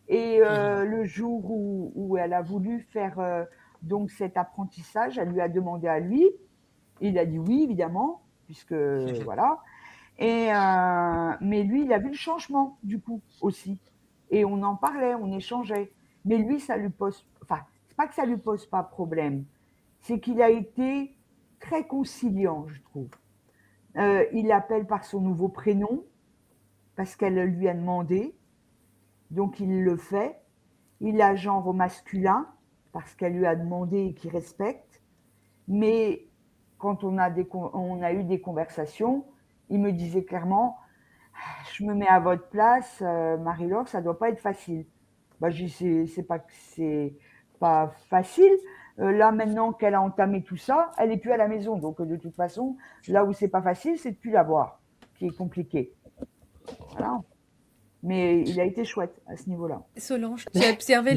Et le jour où elle a voulu faire donc cet apprentissage, elle lui a demandé à lui. Il a dit oui, évidemment, puisque voilà. Et mais lui, il a vu le changement du coup aussi. Et on en parlait, on échangeait. Mais lui, ça lui pose, enfin, c'est pas que ça lui pose pas problème, c'est qu'il a été très conciliant, je trouve. Il l'appelle par son nouveau prénom parce qu'elle lui a demandé, donc il le fait. Il a genre au masculin parce qu'elle lui a demandé et qu'il respecte. Mais quand on a eu des conversations, il me disait clairement, je me mets à votre place, Marie-Laure, ça doit pas être facile. Bah, je dis, c'est pas facile. Là, maintenant qu'elle a entamé tout ça, elle est plus à la maison. Donc, de toute façon, là où c'est pas facile, c'est de plus la voir, qui est compliqué. Voilà. Mais il a été chouette à ce niveau-là. Solange, tu as observé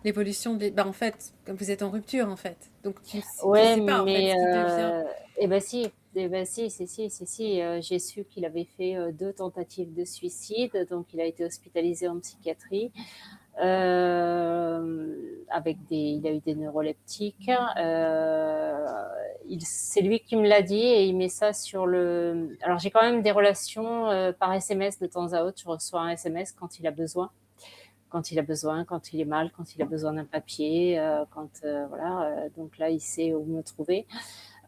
l'évolution des... Bah, en fait, comme vous êtes en rupture, en fait. Donc, tu Ouais, sais pas, en fait, mais ce qui devient... eh ben si, si, j'ai su qu'il avait fait 2 tentatives de suicide, donc il a été hospitalisé en psychiatrie. Il a eu des neuroleptiques. C'est lui qui me l'a dit et il met ça sur le. Alors j'ai quand même des relations par SMS de temps à autre. Je reçois un SMS quand il a besoin, quand il est mal, quand il a besoin d'un papier, voilà. Donc là, il sait où me trouver.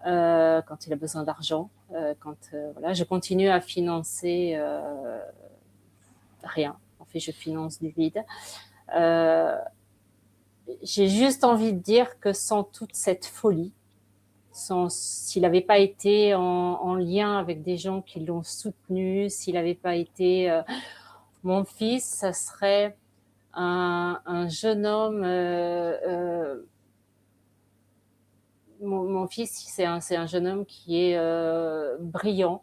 Quand il a besoin d'argent, voilà, je continue à financer rien. En fait, je finance du vide. J'ai juste envie de dire que sans toute cette folie, s'il n'avait pas été en lien avec des gens qui l'ont soutenu, s'il n'avait pas été mon fils, ça serait un jeune homme. Mon fils, c'est un jeune homme qui est brillant.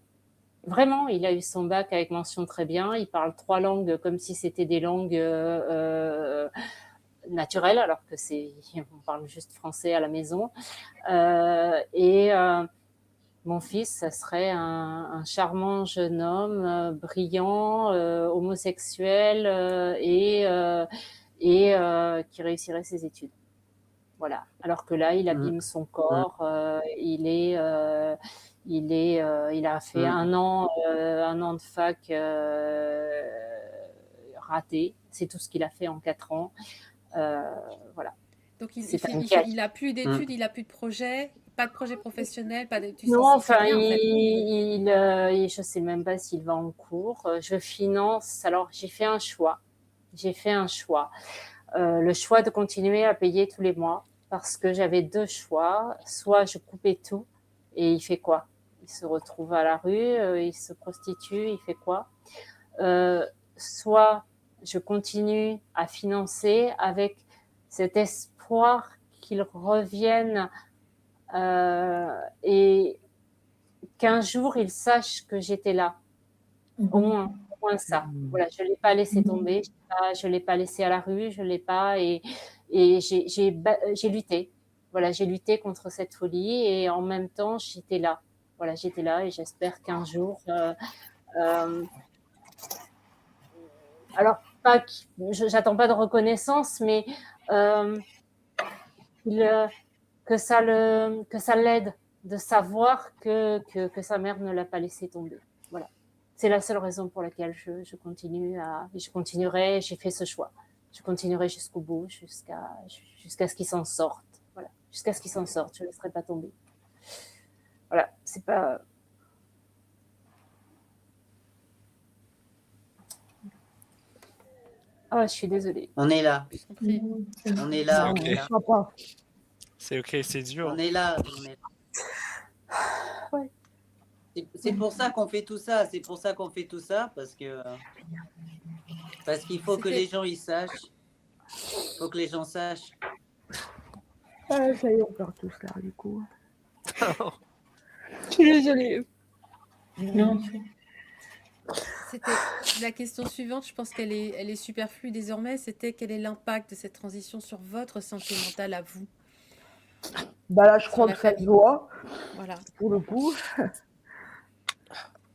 Vraiment, il a eu son bac avec mention très bien. Il parle 3 langues comme si c'était des langues naturelles, alors que on parle juste français à la maison. Mon fils, ça serait un charmant jeune homme, brillant, homosexuel et qui réussirait ses études. Voilà. Alors que là, il abîme son corps. Il a fait un an de fac raté. C'est tout ce qu'il a fait en 4 ans. Voilà. Donc C'est un gars. il a plus d'études, il a plus de projets, pas de projet professionnel, pas de... Non, c'est enfin, rien, en fait. je sais même pas s'il va en cours. Je finance. Alors, j'ai fait un choix. Le choix de continuer à payer tous les mois parce que j'avais 2 choix. Soit je coupais tout et il fait quoi? Il se retrouve à la rue, il se prostitue, il fait quoi? Soit je continue à financer avec cet espoir qu'il revienne et qu'un jour il sache que j'étais là. Au moins ça. Voilà, je l'ai pas laissé tomber, je l'ai pas laissé à la rue, je l'ai pas et j'ai lutté. Voilà, j'ai lutté contre cette folie et en même temps j'étais là. Voilà, j'étais là et j'espère qu'un jour, alors pas, j'attends pas de reconnaissance, mais que ça l'aide de savoir que sa mère ne l'a pas laissé tomber. Voilà. C'est la seule raison pour laquelle je continuerai, j'ai fait ce choix. Je continuerai jusqu'au bout, jusqu'à ce qu'il s'en sorte. Voilà. Jusqu'à ce qu'il s'en sorte, je ne laisserai pas tomber. Voilà, c'est pas... Ah, je suis désolée. On est là. On est là. Okay. Je crois pas. C'est ok, c'est dur. On est là. Ouais. C'est pour ça qu'on fait tout ça. C'est pour ça qu'on fait tout ça parce qu'il faut que les gens ils sachent. Il faut que les gens sachent. Ah, ça y est, on perd tous là, du coup. Je suis désolée. Non. C'était la question suivante, je pense qu'elle est superflue désormais, c'était quel est l'impact de cette transition sur votre santé mentale à vous? Bah là, je crois la que ça se famille. voit, Voilà. pour le coup.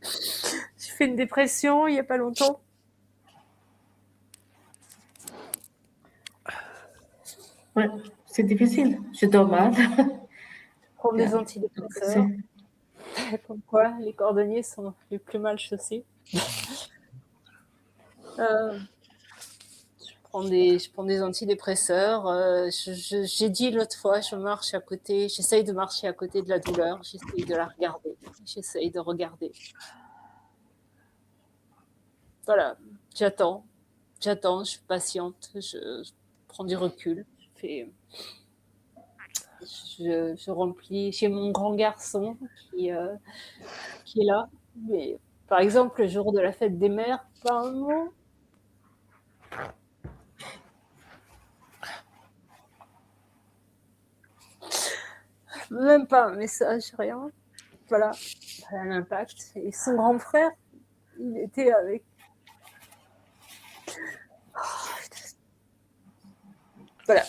J'ai fait une dépression il n'y a pas longtemps. Ouais, c'est difficile. Je dors mal. Prendre des antidépresseurs. Comme quoi, les cordonniers sont les plus mal chaussés. Je prends des antidépresseurs. J'ai dit l'autre fois, j'essaye de marcher à côté de la douleur, j'essaye de la regarder, j'essaye de regarder. Voilà, j'attends, je suis patiente, je prends du recul, je remplis. J'ai mon grand garçon qui est là, mais par exemple, le jour de la fête des mères, pas un mot. Même pas un message, rien. Voilà, ça a un impact. Et son grand frère, il était avec. Voilà.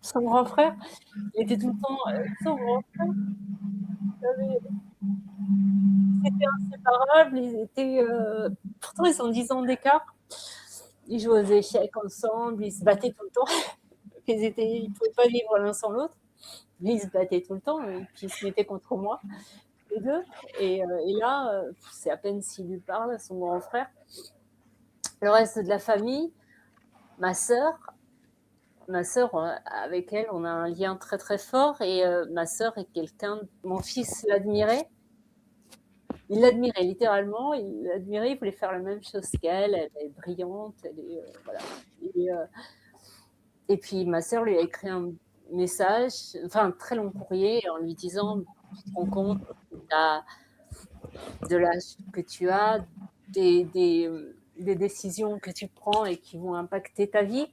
Son grand frère, il était tout le temps avec son grand frère. C'était inséparable. Pourtant, ils ont 10 ans d'écart. Ils jouaient aux échecs ensemble, ils se battaient tout le temps. Ils ne pouvaient pas vivre l'un sans l'autre. Mais ils se battaient tout le temps et puis ils se mettaient contre moi, les deux. Et là, c'est à peine s'il lui parle, son grand frère. Le reste de la famille, ma sœur, avec elle, on a un lien très très fort. Et ma sœur est quelqu'un... Mon fils l'admirait. Il l'admirait littéralement. Il l'admirait, il voulait faire la même chose qu'elle. Elle est brillante. Voilà. Et puis ma sœur lui a écrit un message, enfin un très long courrier, en lui disant: tu te rends compte de l'âge que tu as, des décisions que tu prends et qui vont impacter ta vie,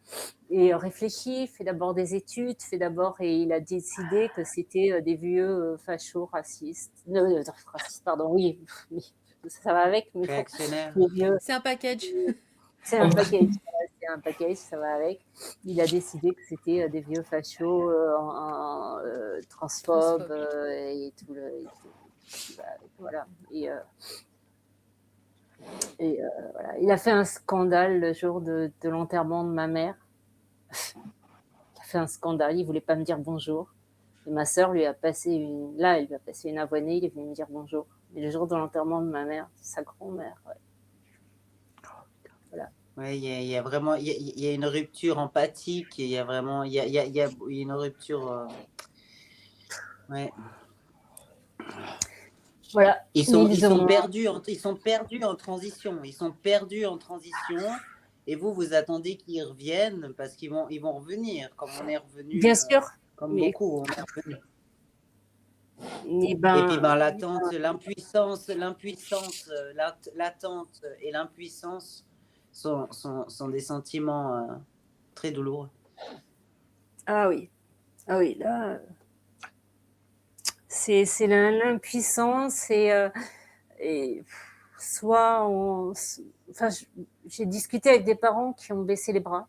et réfléchis, fais d'abord des études, et il a décidé que c'était des vieux fachos racistes, pardon, oui, ça va avec, mais c'est un package. C'est un package, ça va avec. Il a décidé que c'était des vieux fachos transphobes et tout voilà. Et voilà. Il a fait un scandale le jour de l'enterrement de ma mère. Il a fait un scandale, il voulait pas me dire bonjour. Et ma sœur lui a passé elle lui a passé une avoinée, il est venu me dire bonjour. Et le jour de l'enterrement de ma mère, sa grand-mère, ouais. Voilà. Ouais, il y a vraiment il y a une rupture empathique, et il y a vraiment il y a une rupture. Ouais. Voilà. Ils sont ont... perdus en transition. Ils sont perdus en transition. Et vous attendez qu'ils reviennent parce qu'ils vont revenir, comme on est revenu. Bien sûr. Comme Mais... beaucoup, on est revenu. Et puis l'attente, l'attente et l'impuissance sont des sentiments très douloureux. Ah oui, là, c'est l'impuissance et soit enfin, j'ai discuté avec des parents qui ont baissé les bras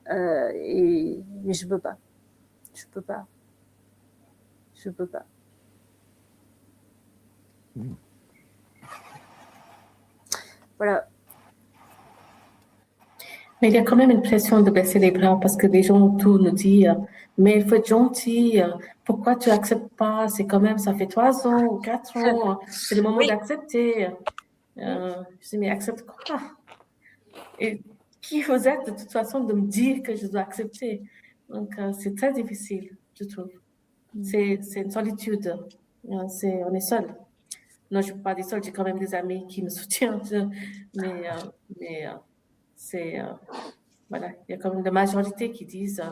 mais je peux pas. Voilà. Mais il y a quand même une pression de baisser les bras parce que les gens autour nous disent mais il faut être gentil, pourquoi tu n'acceptes pas? C'est quand même, ça fait 3 ans ou 4 ans, c'est le moment d'accepter. Je dis, mais accepte quoi? Et qui vous êtes de toute façon de me dire que je dois accepter? Donc, c'est très difficile, je trouve. C'est une solitude. On est seul. Non, je ne peux pas dire seul, j'ai quand même des amis qui me soutiennent, mais c'est voilà, il y a quand même la majorité qui disent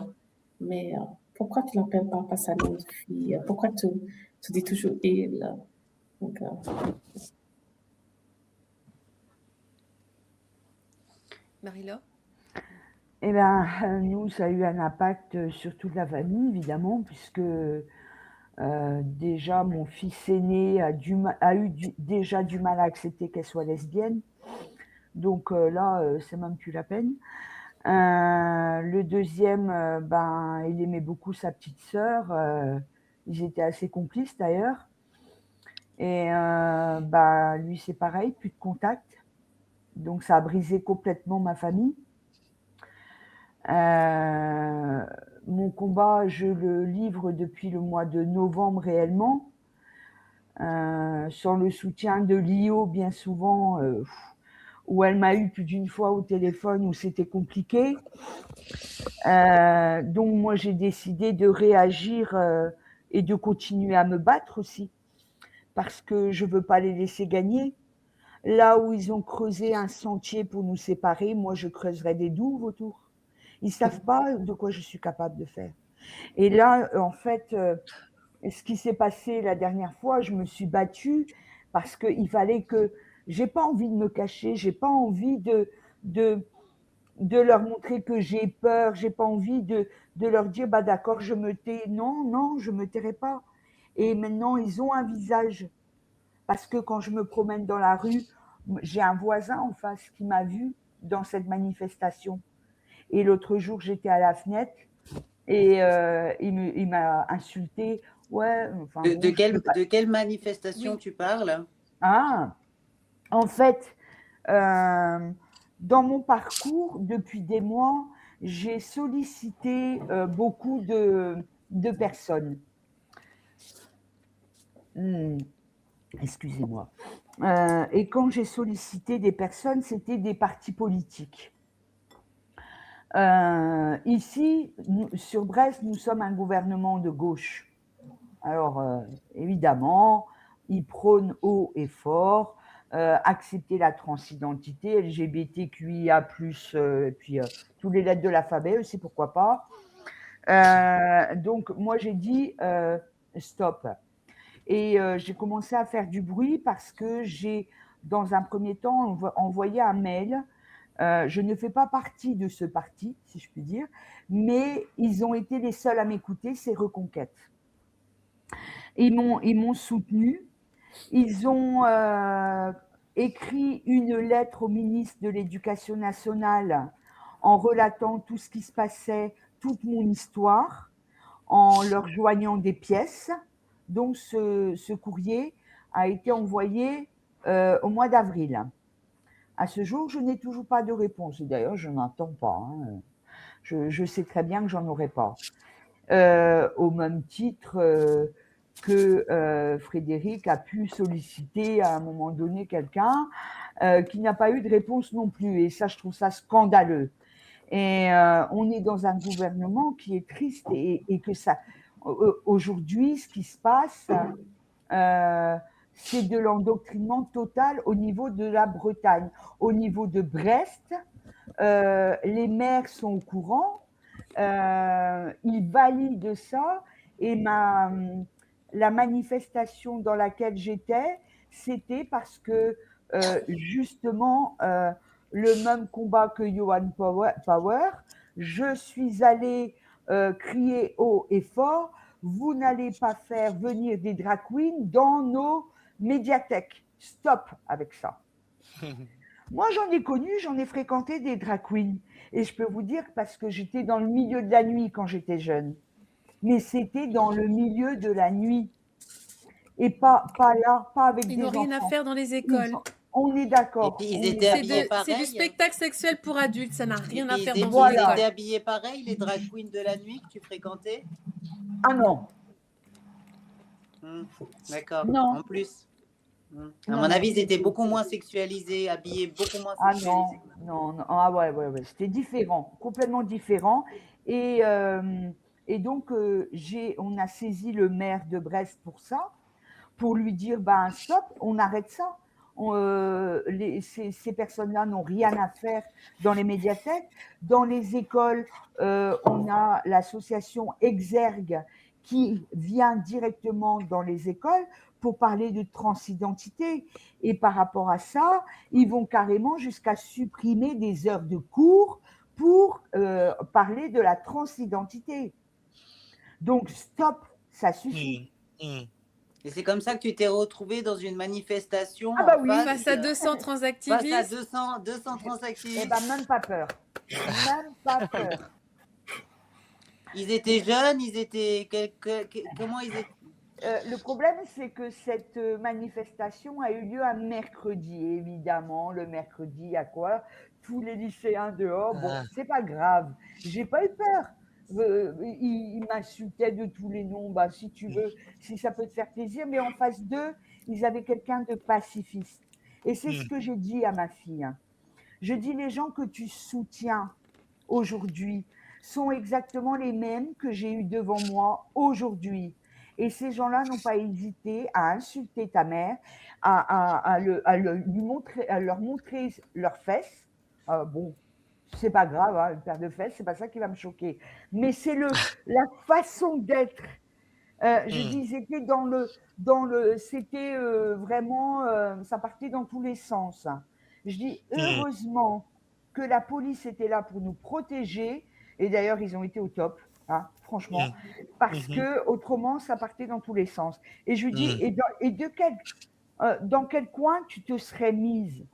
mais pourquoi tu l'appelles pas sa nom de fille, pourquoi tu dis toujours il. Donc, Marie-Laure? Eh bien, nous, ça a eu un impact sur toute la famille, évidemment, puisque déjà, mon fils aîné a eu déjà du mal à accepter qu'elle soit lesbienne. Donc là, c'est même plus la peine. Le deuxième, il aimait beaucoup sa petite sœur. Ils étaient assez complices d'ailleurs. Et lui, c'est pareil, plus de contact. Donc ça a brisé complètement ma famille. Mon combat, je le livre depuis le mois de novembre réellement. Sans le soutien de Lio, bien souvent, où elle m'a eu plus d'une fois au téléphone où c'était compliqué. Donc moi, j'ai décidé de réagir et de continuer à me battre aussi, parce que je ne veux pas les laisser gagner. Là où ils ont creusé un sentier pour nous séparer, moi, je creuserai des douves autour. Ils ne savent pas de quoi je suis capable de faire. Et là, en fait, ce qui s'est passé la dernière fois, je me suis battue parce qu'il fallait que... J'ai pas envie de me cacher, j'ai pas envie de leur montrer que j'ai peur, j'ai pas envie de leur dire d'accord, je me tais. Non, je me tairai pas. Et maintenant, ils ont un visage. Parce que quand je me promène dans la rue, j'ai un voisin en face qui m'a vu dans cette manifestation. Et l'autre jour, j'étais à la fenêtre et il m'a insulté. Ouais, enfin, de quelle manifestation tu parles? Ah, en fait, dans mon parcours, depuis des mois, j'ai sollicité beaucoup de personnes. Excusez-moi. Et quand j'ai sollicité des personnes, c'était des partis politiques. Ici, sur Brest, nous sommes un gouvernement de gauche. Alors, évidemment, ils prônent haut et fort accepter la transidentité, LGBTQIA+, et puis tous les lettres de l'alphabet aussi, pourquoi pas. Donc, moi, j'ai dit stop. Et j'ai commencé à faire du bruit parce que j'ai, dans un premier temps, envoyé un mail. Je ne fais pas partie de ce parti, si je puis dire, mais ils ont été les seuls à m'écouter, c'est Reconquête. Ils m'ont soutenu. Ils ont écrit une lettre au ministre de l'Éducation nationale en relatant tout ce qui se passait, toute mon histoire, en leur joignant des pièces. Donc, ce courrier a été envoyé au mois d'avril. À ce jour, je n'ai toujours pas de réponse. Et d'ailleurs, je n'entends pas. Je sais très bien que j'en aurai pas. Au même titre que Frédéric a pu solliciter à un moment donné quelqu'un qui n'a pas eu de réponse non plus. Et ça, je trouve ça scandaleux. Et on est dans un gouvernement qui est triste et que ça. Aujourd'hui, ce qui se passe, c'est de l'endoctrinement total au niveau de la Bretagne. Au niveau de Brest, les maires sont au courant, ils valident ça. Et la manifestation dans laquelle j'étais, c'était parce que justement, le même combat que Johan Power, je suis allée crier haut et fort, vous n'allez pas faire venir des drag queens dans nos médiathèques. Stop avec ça. Moi, j'en ai connu, j'en ai fréquenté des drag queens. Et je peux vous dire, parce que j'étais dans le milieu de la nuit quand j'étais jeune. Mais c'était dans le milieu de la nuit. Et pas là, pas avec Ils des n'ont enfants. rien à faire dans les écoles. On est Et d'accord. puis ils on étaient est habillés d'accord. C'est du pareil. spectacle sexuel pour adultes, ça n'a Et rien puis à faire ils dans étaient, une ils école. étaient habillés pareil, les drag queens de la nuit que tu fréquentais? Ah non, D'accord, non, en plus. À non, mon non. avis, ils étaient beaucoup moins sexualisés, habillés beaucoup moins Ah sexualisés. non. Ah ouais. C'était différent, complètement différent. Et donc, on a saisi le maire de Brest pour ça, pour lui dire, ben stop, on arrête ça. Ces personnes-là n'ont rien à faire dans les médiathèques. Dans les écoles, on a l'association Exergue qui vient directement dans les écoles pour parler de transidentité. Et par rapport à ça, ils vont carrément jusqu'à supprimer des heures de cours pour parler de la transidentité. Donc, stop, ça suffit. Et c'est comme ça que tu t'es retrouvé dans une manifestation Ah bah oui, Face à 200 transactivistes. face à 200 transactivistes. Eh ben, même pas peur. Même pas peur. Ils étaient jeunes, ils étaient comment ils étaient? Le problème, c'est que cette manifestation a eu lieu un mercredi, évidemment. Le mercredi, à quoi? Tous les lycéens dehors. Bon, c'est pas grave. J'ai pas eu peur. Ils m'insultaient de tous les noms. Bah, si tu veux, si ça peut te faire plaisir. Mais en face d'eux, ils avaient quelqu'un de pacifiste. Et c'est ce que j'ai dit à ma fille. Je dis, les gens que tu soutiens aujourd'hui sont exactement les mêmes que j'ai eu devant moi aujourd'hui. Et ces gens-là n'ont pas hésité à insulter ta mère, à leur montrer leurs fesses. Bon, c'est pas grave, hein, une paire de fesses, c'est pas ça qui va me choquer. Mais c'est la façon d'être. Je dis, c'était c'était vraiment, ça partait dans tous les sens. Je dis, heureusement que la police était là pour nous protéger. Et d'ailleurs, ils ont été au top, hein, franchement, parce que autrement, ça partait dans tous les sens. Et je lui dis, dans quel coin tu te serais mise?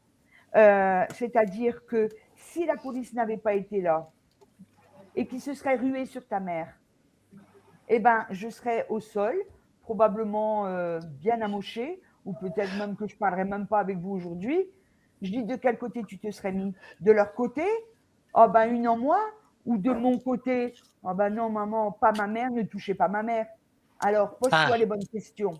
C'est-à-dire que si la police n'avait pas été là et qu'il se serait rué sur ta mère, eh ben, je serais au sol, probablement bien amochée, ou peut-être même que je ne parlerai même pas avec vous aujourd'hui. Je dis, de quel côté tu te serais mis? De leur côté? Ah ben, une en moi. Ou de mon côté? Ah ben non, maman, pas ma mère, ne touchez pas ma mère. Alors, pose-toi les bonnes questions.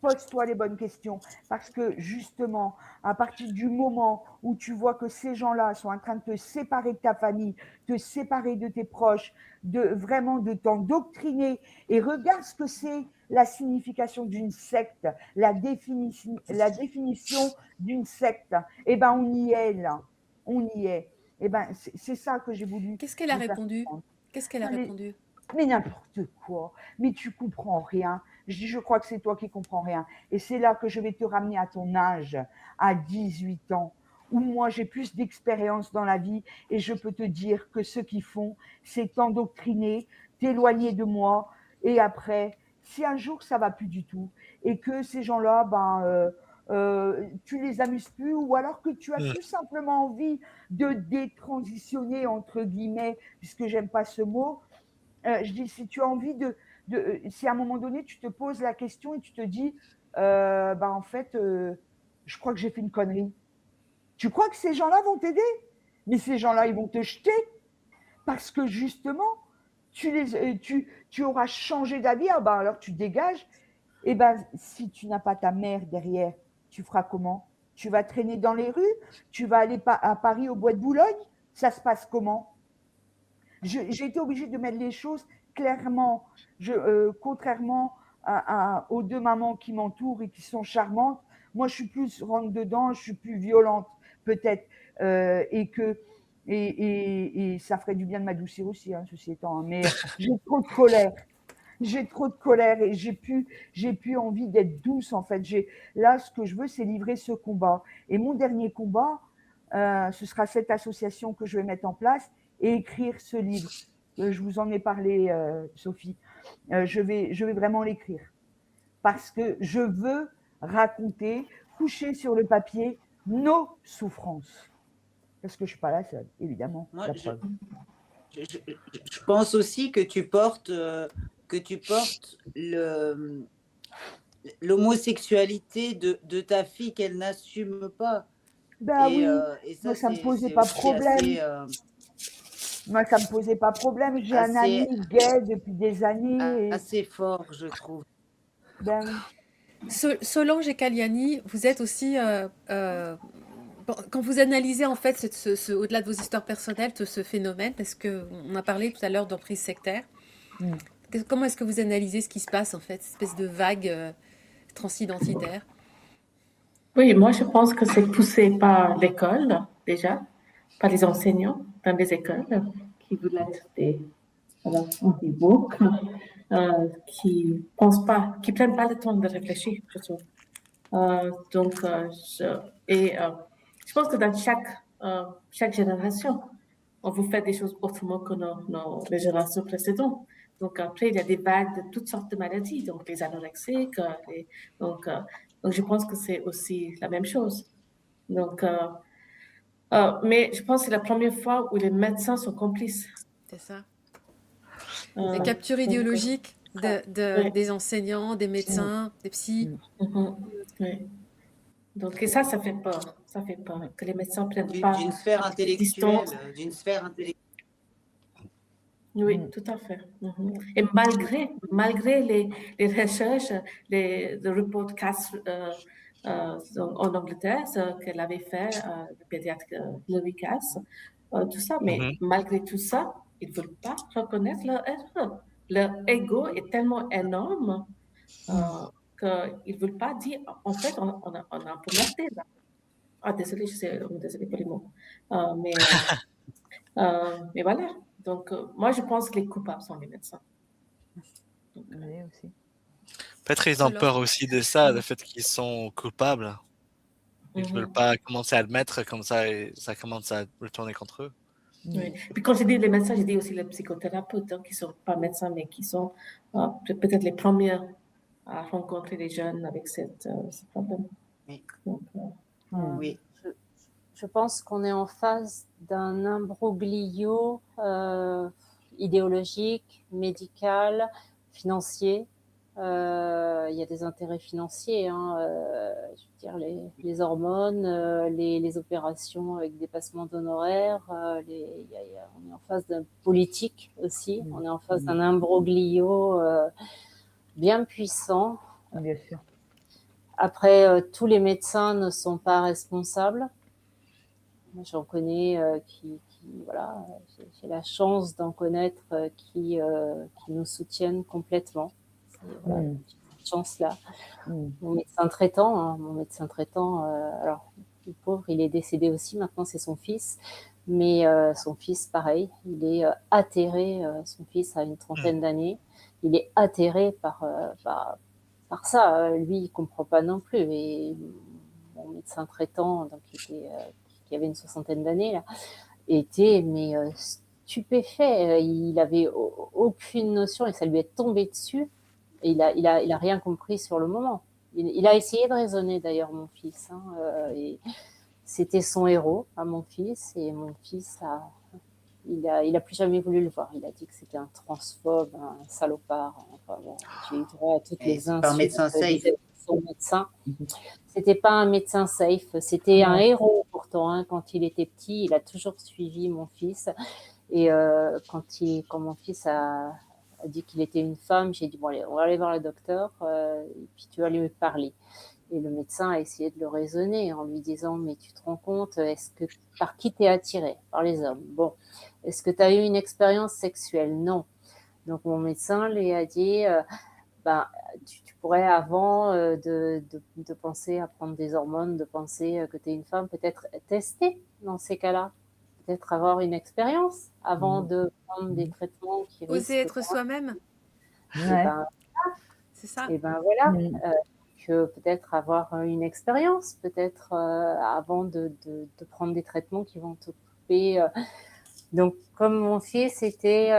Pose-toi les bonnes questions. Parce que justement, à partir du moment où tu vois que ces gens-là sont en train de te séparer de ta famille, te séparer de tes proches, vraiment de t'endoctriner, et regarde ce que c'est la signification d'une secte, la définition d'une secte, eh ben on y est là. On y est. Eh ben c'est ça que j'ai voulu. Qu'est-ce qu'elle a répondu? Qu'est-ce qu'elle a répondu? Mais n'importe quoi, mais tu comprends rien. Je dis, je crois que c'est toi qui comprends rien. Et c'est là que je vais te ramener à ton âge, à 18 ans, où moi j'ai plus d'expérience dans la vie et je peux te dire que ce qu'ils font, c'est t'endoctriner, t'éloigner de moi. Et après, si un jour ça va plus du tout et que ces gens-là, tu les amuses plus, ou alors que tu as tout simplement envie de détransitionner, entre guillemets, puisque j'aime pas ce mot, je dis, si tu as envie si à un moment donné, tu te poses la question et tu te dis, en fait, je crois que j'ai fait une connerie. Tu crois que ces gens-là vont t'aider? Mais ces gens-là, ils vont te jeter. parce que justement, tu auras changé d'avis, ah ben alors tu dégages. Et ben si tu n'as pas ta mère derrière, tu feras comment? Tu vas traîner dans les rues? Tu vas aller à Paris au Bois de Boulogne? Ça se passe comment? J'ai été obligée de mettre les choses clairement. Contrairement aux deux mamans qui m'entourent et qui sont charmantes, moi je suis plus rentre dedans, je suis plus violente peut-être, et ça ferait du bien de m'adoucir aussi, hein, ceci étant. Mais j'ai trop de colère. J'ai trop de colère et j'ai plus envie d'être douce en fait. Là, ce que je veux, c'est livrer ce combat. Et mon dernier combat, ce sera cette association que je vais mettre en place et écrire ce livre. Je vous en ai parlé, Sophie. Je vais vraiment l'écrire parce que je veux raconter, coucher sur le papier nos souffrances. Parce que je ne suis pas la seule, évidemment. Moi, la preuve. je pense aussi que tu portes l'homosexualité de ta fille qu'elle n'assume pas. Ben oui, et moi ça me posait c'est pas aussi problème. Moi ça me posait pas problème. J'ai un ami gay depuis des années. Assez fort, je trouve. Ben oui. Solange et Kalyani, vous êtes aussi quand vous analysez en fait au-delà de vos histoires personnelles, ce phénomène, parce qu'on a parlé tout à l'heure d'emprise sectaire. Comment est-ce que vous analysez ce qui se passe en fait, cette espèce de vague transidentitaire? Oui, moi je pense que c'est poussé par l'école déjà, par les enseignants dans les écoles qui veulent être des woke, qui pensent pas, qui prennent pas le temps de réfléchir, je trouve. Je pense que dans chaque génération, on vous fait des choses autrement que les générations précédentes. Donc après, il y a des vagues de toutes sortes de maladies, donc les anorexiques, donc je pense que c'est aussi la même chose. Donc, mais je pense que c'est la première fois où les médecins sont complices. C'est ça. Les captures idéologiques des enseignants, des médecins, des psys. Oui. Donc, et ça fait peur. Ça fait peur que les médecins prennent pas d'une sphère intellectuelle, d'une sphère intellectuelle. Oui, tout à fait. Et malgré les recherches, les reports en Angleterre qu'elle avait fait, le pédiatre Louis Cass, tout ça, mais malgré tout ça, ils ne veulent pas reconnaître leur erreur. Leur ego est tellement énorme qu'ils ne veulent pas dire, en fait, on a un peu merdé là. Ah, désolé pour les mots. Mais voilà. Donc, moi, je pense que les coupables sont les médecins. Peut-être ils ont peur aussi de ça, le fait qu'ils sont coupables. Ils ne veulent pas commencer à admettre, comme ça, et ça commence à retourner contre eux. Oui. Puis quand je dis les médecins, je dis aussi les psychothérapeutes, qui ne sont pas médecins, mais qui sont peut-être les premiers à rencontrer les jeunes avec ce problème. Oui. Donc, oui. Je pense qu'on est en phase d'un imbroglio idéologique, médical, financier. Il y a des intérêts financiers, je veux dire les hormones, les opérations avec dépassement d'honoraires. On est en phase d'un politique aussi. On est en phase d'un imbroglio bien puissant. Bien sûr. Après, tous les médecins ne sont pas responsables. Moi, j'en connais voilà, j'ai la chance d'en connaître qui nous soutiennent complètement. Voilà, cette chance-là. Mon médecin traitant, alors le pauvre, il est décédé aussi. Maintenant, c'est son fils, mais son fils, pareil, il est atterré. Son fils a une trentaine d'années. Il est atterré par ça. Lui, il comprend pas non plus. Et mon médecin traitant, donc qui avait une soixantaine d'années, là, était stupéfait. Il avait aucune notion et ça lui est tombé dessus. Et il a rien compris sur le moment. Il a essayé de raisonner d'ailleurs, mon fils. Et c'était son héros, mon fils. Et mon fils il a plus jamais voulu le voir. Il a dit que c'était un transphobe, un salopard. Enfin bon, j'ai eu droit à toutes les insultes. Un médecin safe. Son médecin. C'était pas un médecin safe. C'était un héros pourtant. Quand il était petit, il a toujours suivi mon fils. Et quand mon fils a dit qu'il était une femme, j'ai dit, bon, allez, on va aller voir le docteur, et puis tu vas lui parler. Et le médecin a essayé de le raisonner en lui disant, mais tu te rends compte, par qui t'es attiré? Par les hommes. Bon. Est-ce que tu as eu une expérience sexuelle? Non. Donc mon médecin lui a dit, tu pourrais, avant de penser à prendre des hormones, de penser que tu es une femme, peut-être tester dans ces cas-là. Peut-être avoir une expérience avant de prendre des traitements qui risquent... Oser être soi-même, Et Ouais. ben, c'est ça. et ben voilà. Mm. Que peut-être avoir une expérience, peut-être avant de prendre des traitements qui vont t'occuper. Donc, comme mon fils était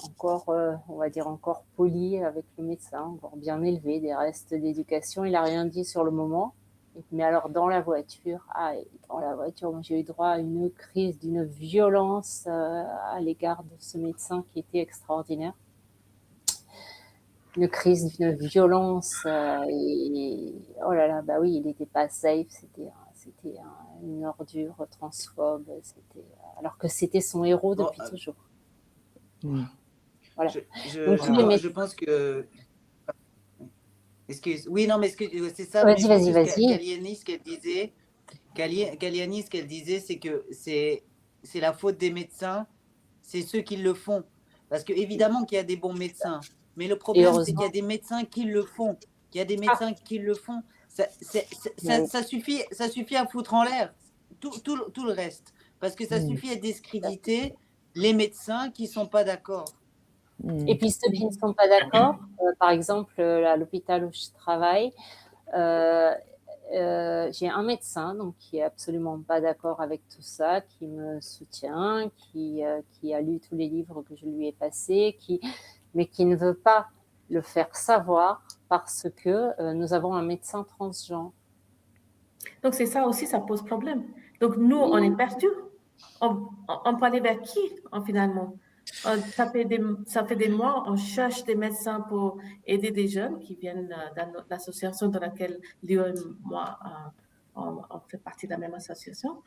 encore, on va dire, encore poli avec le médecin, encore bien élevé, des restes d'éducation, il n'a rien dit sur le moment. Mais alors, dans la voiture, moi, j'ai eu droit à une crise d'une violence à l'égard de ce médecin qui était extraordinaire. Une crise d'une violence et oh là là, bah oui, il n'était pas safe, c'était une ordure transphobe, alors que c'était son héros depuis toujours. Voilà. Je pense que... Oui, non, mais c'est ça. Vas-y. Galliani, ce qu'elle disait, c'est que c'est la faute des médecins, c'est ceux qui le font. Parce que évidemment qu'il y a des bons médecins, mais le problème, c'est qu'il y a des médecins qui le font. Ça suffit à foutre en l'air tout le reste. Parce que ça suffit à discréditer les médecins qui ne sont pas d'accord. Et puis ceux qui ne sont pas d'accord, par exemple, à l'hôpital où je travaille, j'ai un médecin donc, qui est absolument pas d'accord avec tout ça, qui me soutient, qui a lu tous les livres que je lui ai passés, mais qui ne veut pas le faire savoir parce que nous avons un médecin transgenre. Donc, c'est ça aussi, ça pose problème. Donc, nous, on est perdus. On peut aller vers qui, finalement? Ça fait des mois, on cherche des médecins pour aider des jeunes qui viennent dans l'association dans laquelle Léo et moi, on fait partie de la même association.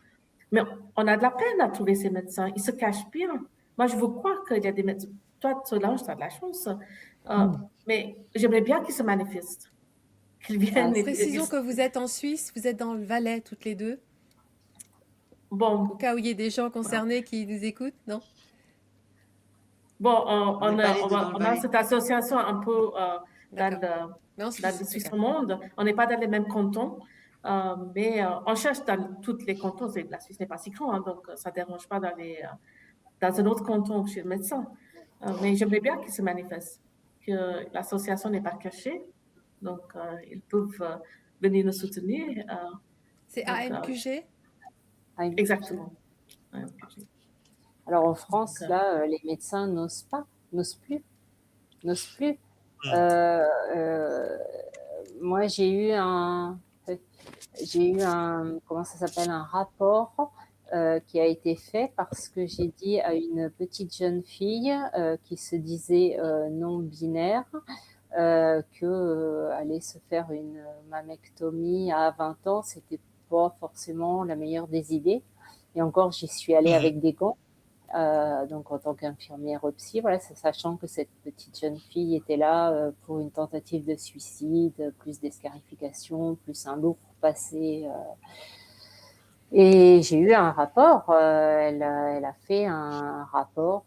Mais on a de la peine à trouver ces médecins. Ils se cachent bien. Moi, je veux croire qu'il y a des médecins. Toi, Solange, tu as de la chance. Mais j'aimerais bien qu'ils se manifestent. Qu'ils viennent. Précisons que vous êtes en Suisse, vous êtes dans le Valais toutes les deux. Bon. Au cas où il y ait des gens concernés qui nous écoutent, non? Bon, on a cette association un peu dans le Suisse romande. On n'est pas dans les mêmes cantons, mais on cherche dans tous les cantons. La Suisse n'est pas si grande, donc ça ne dérange pas d'aller dans un autre canton chez le médecin. Mais j'aimerais bien qu'ils se manifestent, que l'association n'est pas cachée, donc ils peuvent venir nous soutenir. C'est AMQG? Exactement. Alors en France, là, les médecins n'osent plus. Moi, j'ai eu un comment ça s'appelle, un rapport qui a été fait parce que j'ai dit à une petite jeune fille qui se disait non binaire que aller se faire une mammectomie à 20 ans, c'était pas forcément la meilleure des idées. Et encore, j'y suis allée avec des gants. Donc en tant qu'infirmière psy, voilà, sachant que cette petite jeune fille était là pour une tentative de suicide, plus d'escarification, plus un lourd passé. Et j'ai eu un rapport, elle a fait un rapport,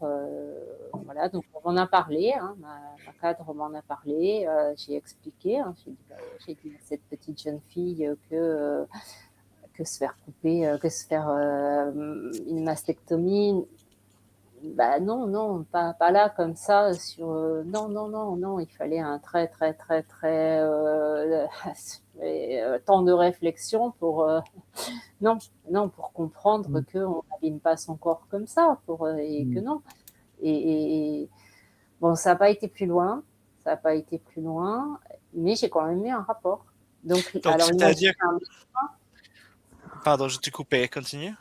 voilà, donc on m'en a parlé, hein, ma cadre m'en a parlé, j'ai expliqué, hein, j'ai dit à cette petite jeune fille que se faire couper, que se faire une mastectomie, non, pas là comme ça non, il fallait un très temps de réflexion pour pour comprendre qu'on n'abîme pas son corps comme ça et que non et bon, ça n'a pas été plus loin, mais j'ai quand même eu un rapport. Donc alors c'est-à-dire pardon, je t'ai coupé, continue.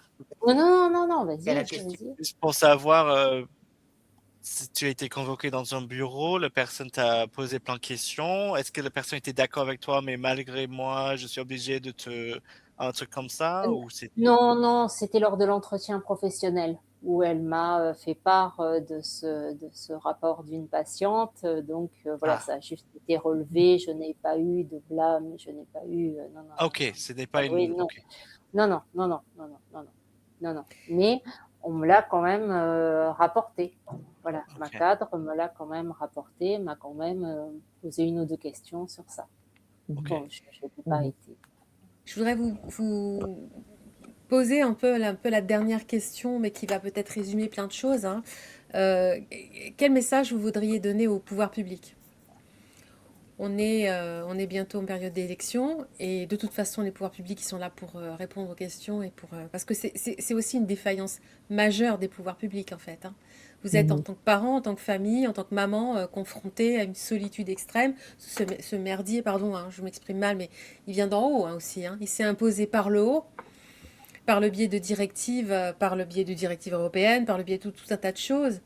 Non, vas-y. Juste pour savoir, si tu as été convoqué dans un bureau, la personne t'a posé plein de questions. Est-ce que la personne était d'accord avec toi, mais malgré moi, je suis obligé de un truc comme ça ou Non, c'était lors de l'entretien professionnel. où elle m'a fait part de ce rapport d'une patiente. Donc voilà, Ah, ça a juste été relevé. Je n'ai pas eu de blâme, je n'ai pas eu. Non, non, non, ok, non. ce n'est pas Oui, une. non, Ok, non, non, non, non, non, non, non, non, non, non. Mais on me l'a quand même rapporté. Voilà, ma ok. cadre me l'a quand même rapporté, m'a quand même posé une ou deux questions sur ça. Ok. Bon, je n'ai pas été. Je voudrais vous poser un peu la dernière question, mais qui va peut-être résumer plein de choses, hein. Quel message vous voudriez donner au pouvoir public? On est bientôt en période d'élection et de toute façon, les pouvoirs publics, ils sont là pour répondre aux questions et parce que c'est aussi une défaillance majeure des pouvoirs publics, en fait, hein. Vous êtes en tant que parent, en tant que famille, en tant que maman, confronté à une solitude extrême. Ce merdier, pardon, hein, je m'exprime mal, mais il vient d'en haut, hein, aussi, hein. Il s'est imposé par le haut, par le biais de directives, européennes, par le biais de tout un tas de choses.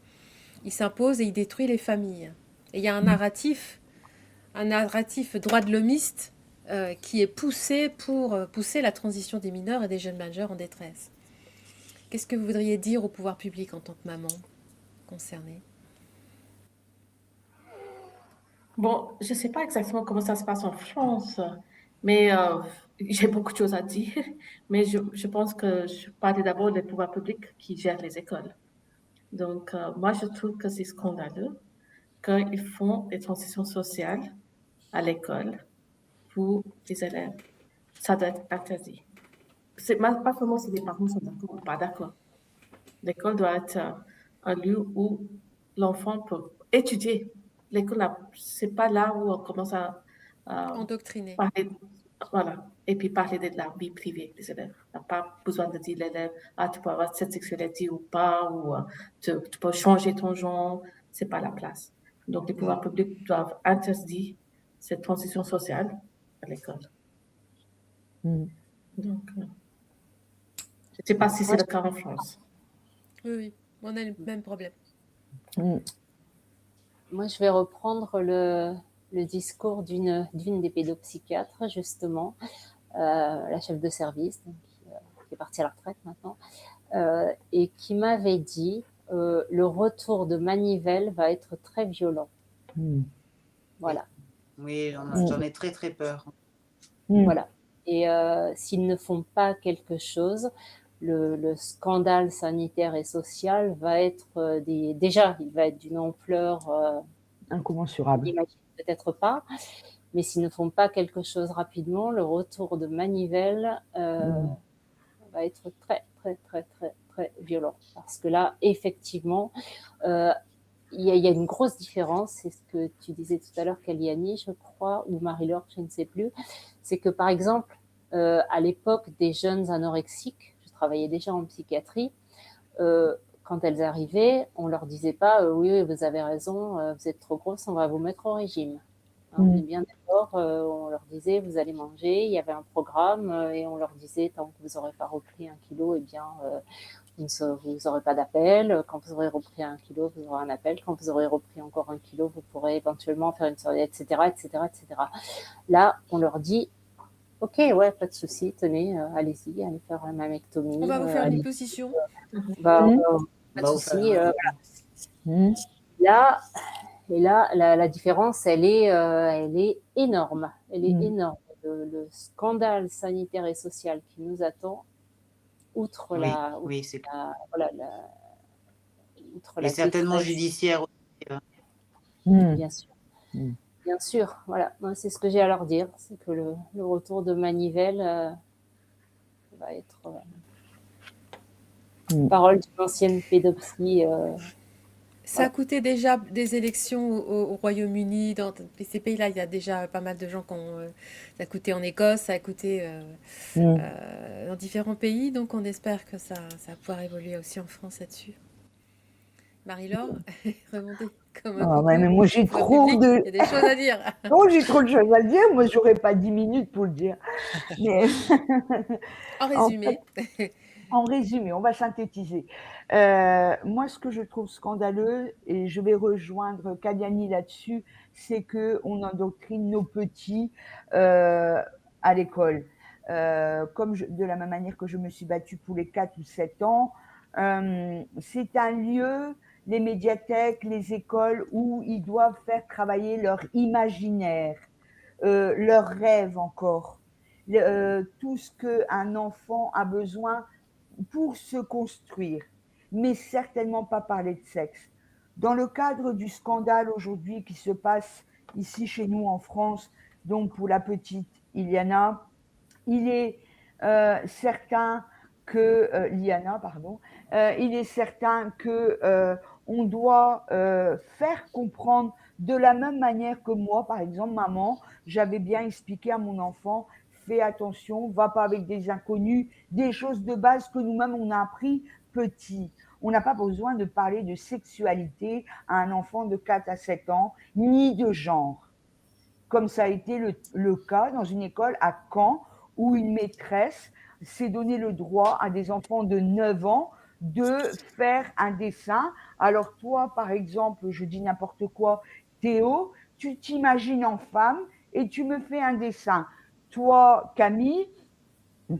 Il s'impose et il détruit les familles. Et il y a un narratif droit de l'homiste qui est poussé pour pousser la transition des mineurs et des jeunes majeurs en détresse. Qu'est-ce que vous voudriez dire au pouvoir public en tant que maman concernée? Bon, je ne sais pas exactement comment ça se passe en France, mais j'ai beaucoup de choses à dire. Mais je pense que je parlais d'abord des pouvoirs publics qui gèrent les écoles. Donc, moi, je trouve que c'est scandaleux qu'ils font des transitions sociales à l'école pour les élèves. Ça doit être interdit. Pas seulement si les parents sont d'accord ou pas d'accord. L'école doit être un lieu où l'enfant peut étudier. L'école, c'est pas là où on commence à Endoctrinée. parler, voilà, et puis parler de la vie privée des élèves. On n'a pas besoin de dire à l'élève, ah, tu peux avoir cette sexualité ou pas, ou tu peux changer ton genre. C'est pas la place. Donc, les pouvoirs publics doivent interdire cette transition sociale à l'école. Donc, je ne sais pas si c'est le cas en France. Oui, oui, on a le même problème. Moi, je vais reprendre le discours d'une des pédopsychiatres, justement, la chef de service, donc, qui est partie à la retraite maintenant, et qui m'avait dit le retour de Manivelle va être très violent. Voilà. Oui, j'en ai très très peur. Voilà. Et s'ils ne font pas quelque chose, le scandale sanitaire et social va être déjà, il va être d'une ampleur incommensurable. J'imagine peut-être pas, mais s'ils ne font pas quelque chose rapidement, le retour de Manivelle va être très très très très très violent, parce que là, effectivement, il y a une grosse différence. C'est ce que tu disais tout à l'heure, Kaliani, je crois, ou Marie-Laure, je ne sais plus. C'est que, par exemple, à l'époque des jeunes anorexiques, je travaillais déjà en psychiatrie, quand elles arrivaient, on leur disait pas oui, vous avez raison, vous êtes trop grosse, on va vous mettre au régime. Hein, on est bien d'accord. On leur disait vous allez manger. Il y avait un programme et on leur disait tant que vous n'aurez pas repris 1 kilo, eh bien vous n'aurez pas d'appel. Quand vous aurez repris 1 kilo, vous aurez un appel. Quand vous aurez repris encore 1 kilo, vous pourrez éventuellement faire une soirée, etc., etc., etc. Là, on leur dit ok, ouais, pas de souci, tenez, allez-y, allez faire la mammectomie. On va vous faire une liposuction. Pas de souci. Là, et là, la différence, elle est énorme. Elle est énorme. Le scandale sanitaire et social qui nous attend, outre et certainement détresse, judiciaire aussi. bien sûr. Bien sûr, voilà. Moi, c'est ce que j'ai à leur dire, c'est que le retour de Manivelle va être parole d'une ancienne pédopsie. Ça a coûté déjà des élections au Royaume-Uni, dans ces pays-là, il y a déjà pas mal de gens qui ont... ça a coûté en Écosse, ça a coûté dans différents pays, donc on espère que ça va pouvoir évoluer aussi en France là-dessus. Marie-Laure, remontez comme un coucou. Mais moi, j'ai trop public, de... Il y a des choses à dire. Non, j'ai trop de choses à dire. Moi, j'aurais pas 10 minutes pour le dire. Mais... En résumé. En résumé, on va synthétiser. Moi, ce que je trouve scandaleux, et je vais rejoindre Kaliani là-dessus, c'est qu'on endoctrine nos petits à l'école. De la même manière que je me suis battue pour les 4 ou 7 ans, C'est un lieu, les médiathèques, les écoles, où ils doivent faire travailler leur imaginaire, leurs rêves encore, tout ce qu'un enfant a besoin pour se construire, mais certainement pas parler de sexe. Dans le cadre du scandale aujourd'hui qui se passe ici chez nous en France, donc pour la petite Iliana, il est certain que Liana, pardon, il est certain que on doit faire comprendre de la même manière que moi, par exemple, maman, j'avais bien expliqué à mon enfant, fais attention, va pas avec des inconnus, des choses de base que nous-mêmes on a appris petit. On n'a pas besoin de parler de sexualité à un enfant de 4 à 7 ans, ni de genre. Comme ça a été le cas dans une école à Caen, où une maîtresse s'est donné le droit à des enfants de 9 ans de faire un dessin. Alors toi, par exemple, je dis n'importe quoi, Théo, tu t'imagines en femme et tu me fais un dessin. Toi, Camille,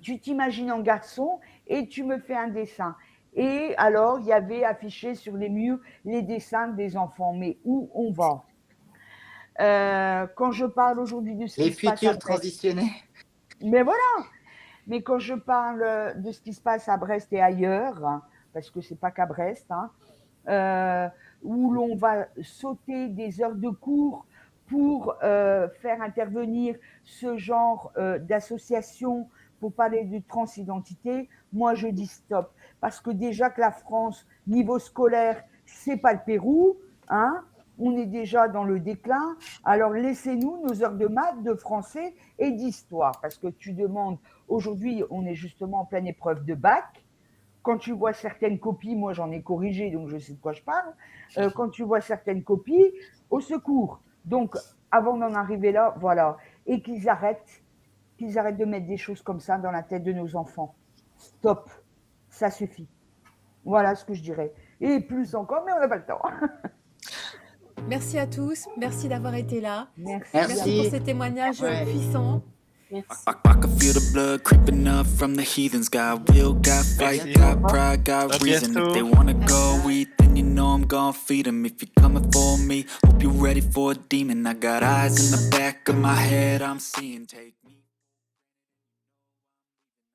tu t'imagines en garçon et tu me fais un dessin. Et alors, il y avait affiché sur les murs les dessins des enfants. Mais où on va? Quand je parle aujourd'hui de ce Les qui se passe futurs à Brest, transitionnés. mais voilà, mais quand je parle de ce qui se passe à Brest et ailleurs, hein, parce que c'est pas qu'à Brest, hein, où l'on va sauter des heures de cours pour faire intervenir ce genre d'association pour parler de transidentité, moi je dis stop. Parce que déjà que la France, niveau scolaire, c'est pas le Pérou, hein, on est déjà dans le déclin. Alors laissez-nous nos heures de maths, de français et d'histoire. Parce que tu demandes, aujourd'hui on est justement en pleine épreuve de bac. Quand tu vois certaines copies, moi j'en ai corrigé, donc je sais de quoi je parle. Quand tu vois certaines copies, au secours. Donc avant d'en arriver là, voilà. Et qu'ils arrêtent de mettre des choses comme ça dans la tête de nos enfants. Stop, ça suffit. Voilà ce que je dirais. Et plus encore, mais on n'a pas le temps. Merci à tous, merci d'avoir été là. Merci. Merci pour ces témoignages Ouais. puissants. Merci. I can feel the blood creeping up from the heathens. Got will, got fight, Merci. got pride, got À reason. If bientôt. they wanna go eat, then you know I'm gonna feed them. If you're coming for me, hope you're ready for a demon. I got eyes in the back of my head, I'm seeing. Take